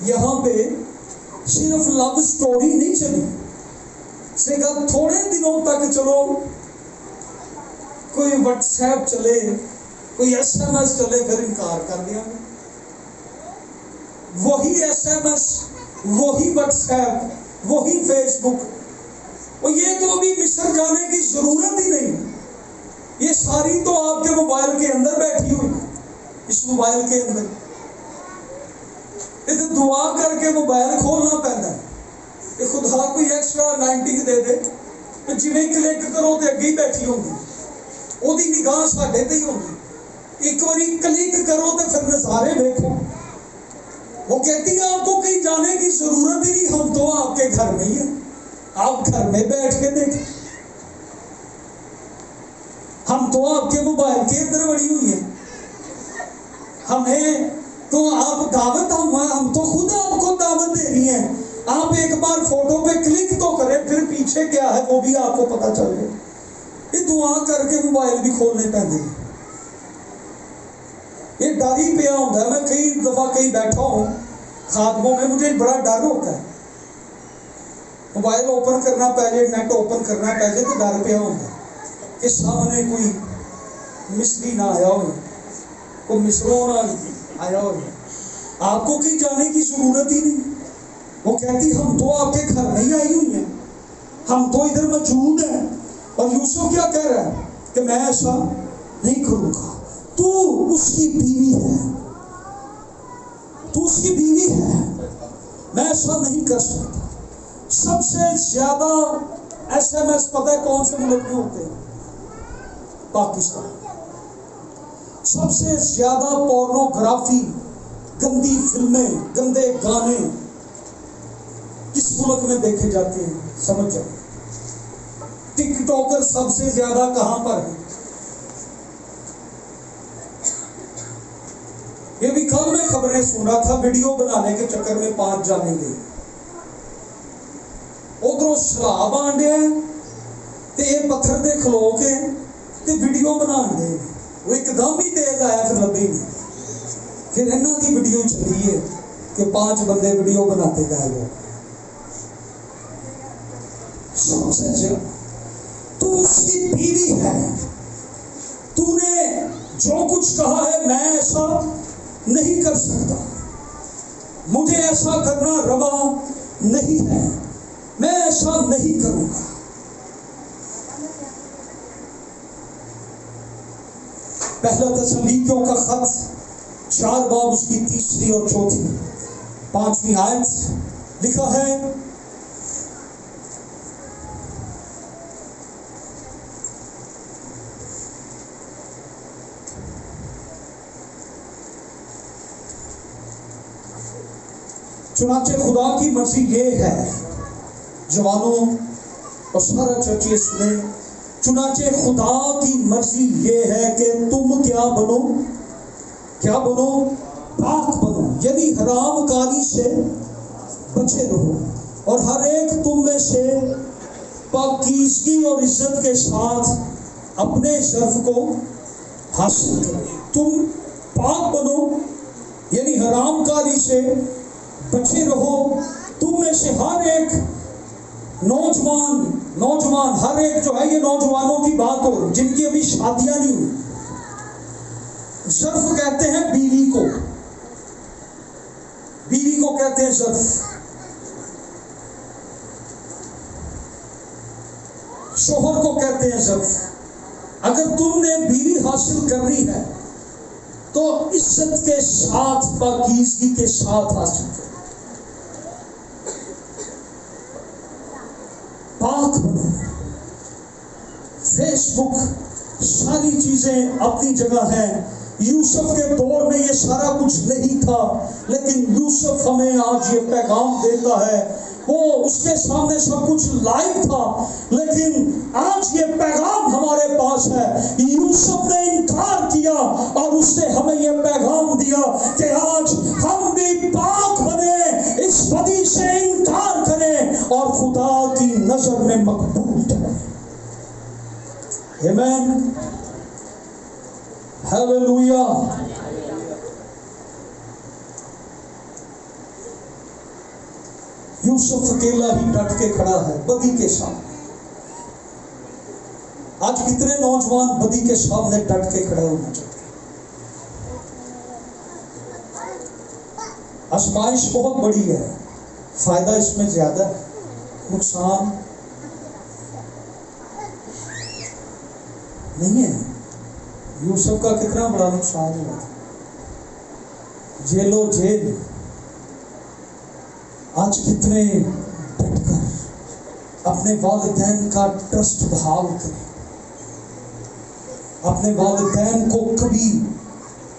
یہاں پہ صرف لو سٹوری نہیں چلی, سے کہا تھوڑے دنوں تک چلو, کوئی واٹس ایپ چلے, کوئی ایس ایم ایس چلے, پھر انکار کر دیا. وہی ایس ایم ایس, وہی واٹس ایپ, وہی فیس بک, اور یہ تو ابھی مصر جانے کی ضرورت ہی نہیں. یہ ساری تو آپ کے موبائل کے اندر بیٹھی ہوئی, اس موبائل کے اندر. یہ تو دعا کر کے موبائل کھولنا پڑتا ہے کہ خدا کوئی ایکسٹرا 90 دے دے, تو جویں کلک کرو تو اگے ہی بیٹھی ہوگی, وہی نگاہ ساڈے تے ہی ہوگی. ایک باری کلک کرو تو پھر نظارے دیکھو. وہ کہتی ہے آپ کو کہیں جانے کی ضرورت ہی نہیں, ہم تو آپ کے گھر میں ہی ہیں, آپ گھر میں بیٹھ کے دیکھیں. ہم تو آپ کے موبائل کے اندر بڑی ہوئی ہیں, ہمیں تو آپ دعوت, ہم تو خود آپ کو دعوت دے رہی ہیں. آپ ایک بار فوٹو پہ کلک تو کریں, پھر پیچھے کیا ہے وہ بھی آپ کو پتا چل جائے. یہ دعا کر کے موبائل بھی کھولنے پہنتے ہیں. یہ ڈر ہی پیا ہوتا ہے. میں کئی دفعہ کہیں بیٹھا ہوں خادموں میں, مجھے بڑا ڈر ہوتا ہے موبائل اوپن کرنا پہ جائے, نیٹ اوپن کرنا پہ جائے تو ڈر پیا ہوگا کہ سامنے کوئی مصری نہ آیا ہو, کوئی مصروں نہ آیا ہو. آپ کو کہیں جانے کی ضرورت ہی نہیں. وہ کہتی ہم تو آپ کے گھر نہیں آئی ہوئی ہیں, ہم تو ادھر موجود ہیں. اور یوسف کیا کہہ رہا ہے کہ میں ایسا نہیں کروں گا. تو اس کی بیوی ہے, تو اس کی بیوی ہے, میں ایسا نہیں کر سکتا. سب سے زیادہ SMS پتہ ہے کون سے ملک میں ہوتے ہیں؟ پاکستان. سب سے زیادہ پورنوگرافی, گندی فلمیں, گندے گانے کس ملک میں دیکھے جاتے ہیں؟ سمجھ جائیں. ٹک ٹاکر سب سے زیادہ کہاں پر ہے؟ یہ بھی کل میں خبریں سن رہا تھا, ویڈیو بنانے کے چکر میں 5 جانے گئے. ادھر شراب آنڈے ہیں تے یہ پتھر دے کھلو کے تے ویڈیو بنا دے. وہ ایک دم ہی تیز آیا پھر لبی میں, پھر انہوں کی ویڈیو چلی ہے کہ 5 بندے ویڈیو بناتے گئے. سب سے زیادہ تو اس کی بیوی ہے. تو نے جو کچھ کہا ہے میں ایسا نہیں کر سکتا, مجھے ایسا کرنا روا نہیں ہے, میں ایسا نہیں کروں گا. پہلا تسلیکیوں کا خط 4 باب اس کی 3 اور 4 5ویں آیت لکھا ہے, چنانچہ خدا کی مرضی یہ ہے, جوانوں اور سارا چرچ یہ سنیں, چنانچہ خدا کی مرضی یہ ہے کہ تم کیا بنو, کیا بنو, پاک بنو, یعنی حرام کاری سے بچے رہو, اور ہر ایک تم میں سے پاکیزگی اور عزت کے ساتھ اپنے ظرف کو حاصل کرو. تم پاک بنو یعنی حرام کاری سے بچے رہو. تم میں سے ہر ایک نوجوان ہر ایک جو ہے, یہ نوجوانوں کی بات ہو جن کی ابھی شادیاں نہیں ہوئی. ظرف کہتے ہیں بیوی کو, بیوی کو کہتے ہیں ظرف. شوہر کو کہتے ہیں ظرف. اگر تم نے بیوی حاصل کرنی ہے تو عزت کے ساتھ, پاکیزگی کے ساتھ حاصل کرو. پاک بنو. فیس بک ساری چیزیں اپنی جگہ ہیں. یوسف کے دور میں یہ سارا کچھ نہیں تھا, لیکن یوسف ہمیں آج یہ پیغام دیتا ہے. وہ اس کے سامنے سب کچھ لائیو تھا, لیکن آج یہ پیغام ہمارے پاس ہے. یوسف نے انکار کیا اور اس نے ہمیں یہ پیغام دیا کہ آج ہم بھی پاک بنے, اس بدی سے انکار کریں اور خدا کی نظر میں مقبول ٹھہریں. آمین, ہیلیلویا. یوسف اکیلا ہی ڈٹ کے کھڑا ہے بدی کے سامنے. آج کتنے نوجوان بدی کے سامنے ڈٹ کے کھڑے ہونا چاہتے ہیں. آزمائش بہت بڑی ہے, فائدہ اس میں زیادہ ہے, نقصان نہیں ہے. یوسف کا کتنا بڑا نقصان ہوا, جیل و جیل. آج کتنے ڈٹ کر اپنے والدین کا ٹرسٹ بحال کریں, اپنے والدین کو کبھی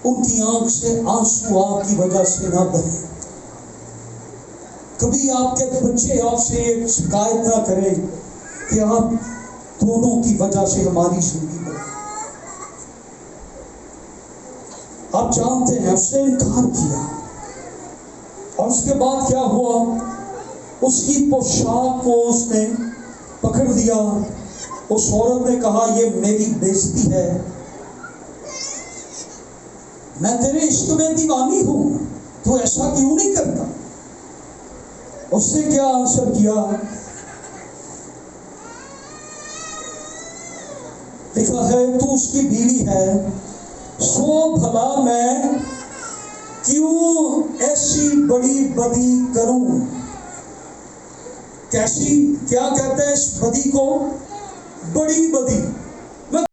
ان کی آنکھ سے آنسو آپ کی وجہ سے نہ بہے, کبھی آپ کے بچے آپ سے یہ شکایت نہ کریں کہ آپ دونوں کی وجہ سے ہماری زندگی بڑھے. آپ جانتے ہیں اس نے انکار کیا, اور اس کے بعد کیا ہوا, اس کی پوشاک کو اس نے پکڑ دیا. اس عورت نے کہا یہ میری بےزتی ہے, میں تیرے عشق میں دیوانی ہوں, تو ایسا کیوں نہیں کرتا. اس نے کیا آنسر کیا لکھا ہے تو اس کی بیوی ہے، سو بھلا میں کیوں ایسی بڑی بدی کروں؟ کیسی؟ کیا کہتے ہیں اس بدی کو؟ بڑی بدی۔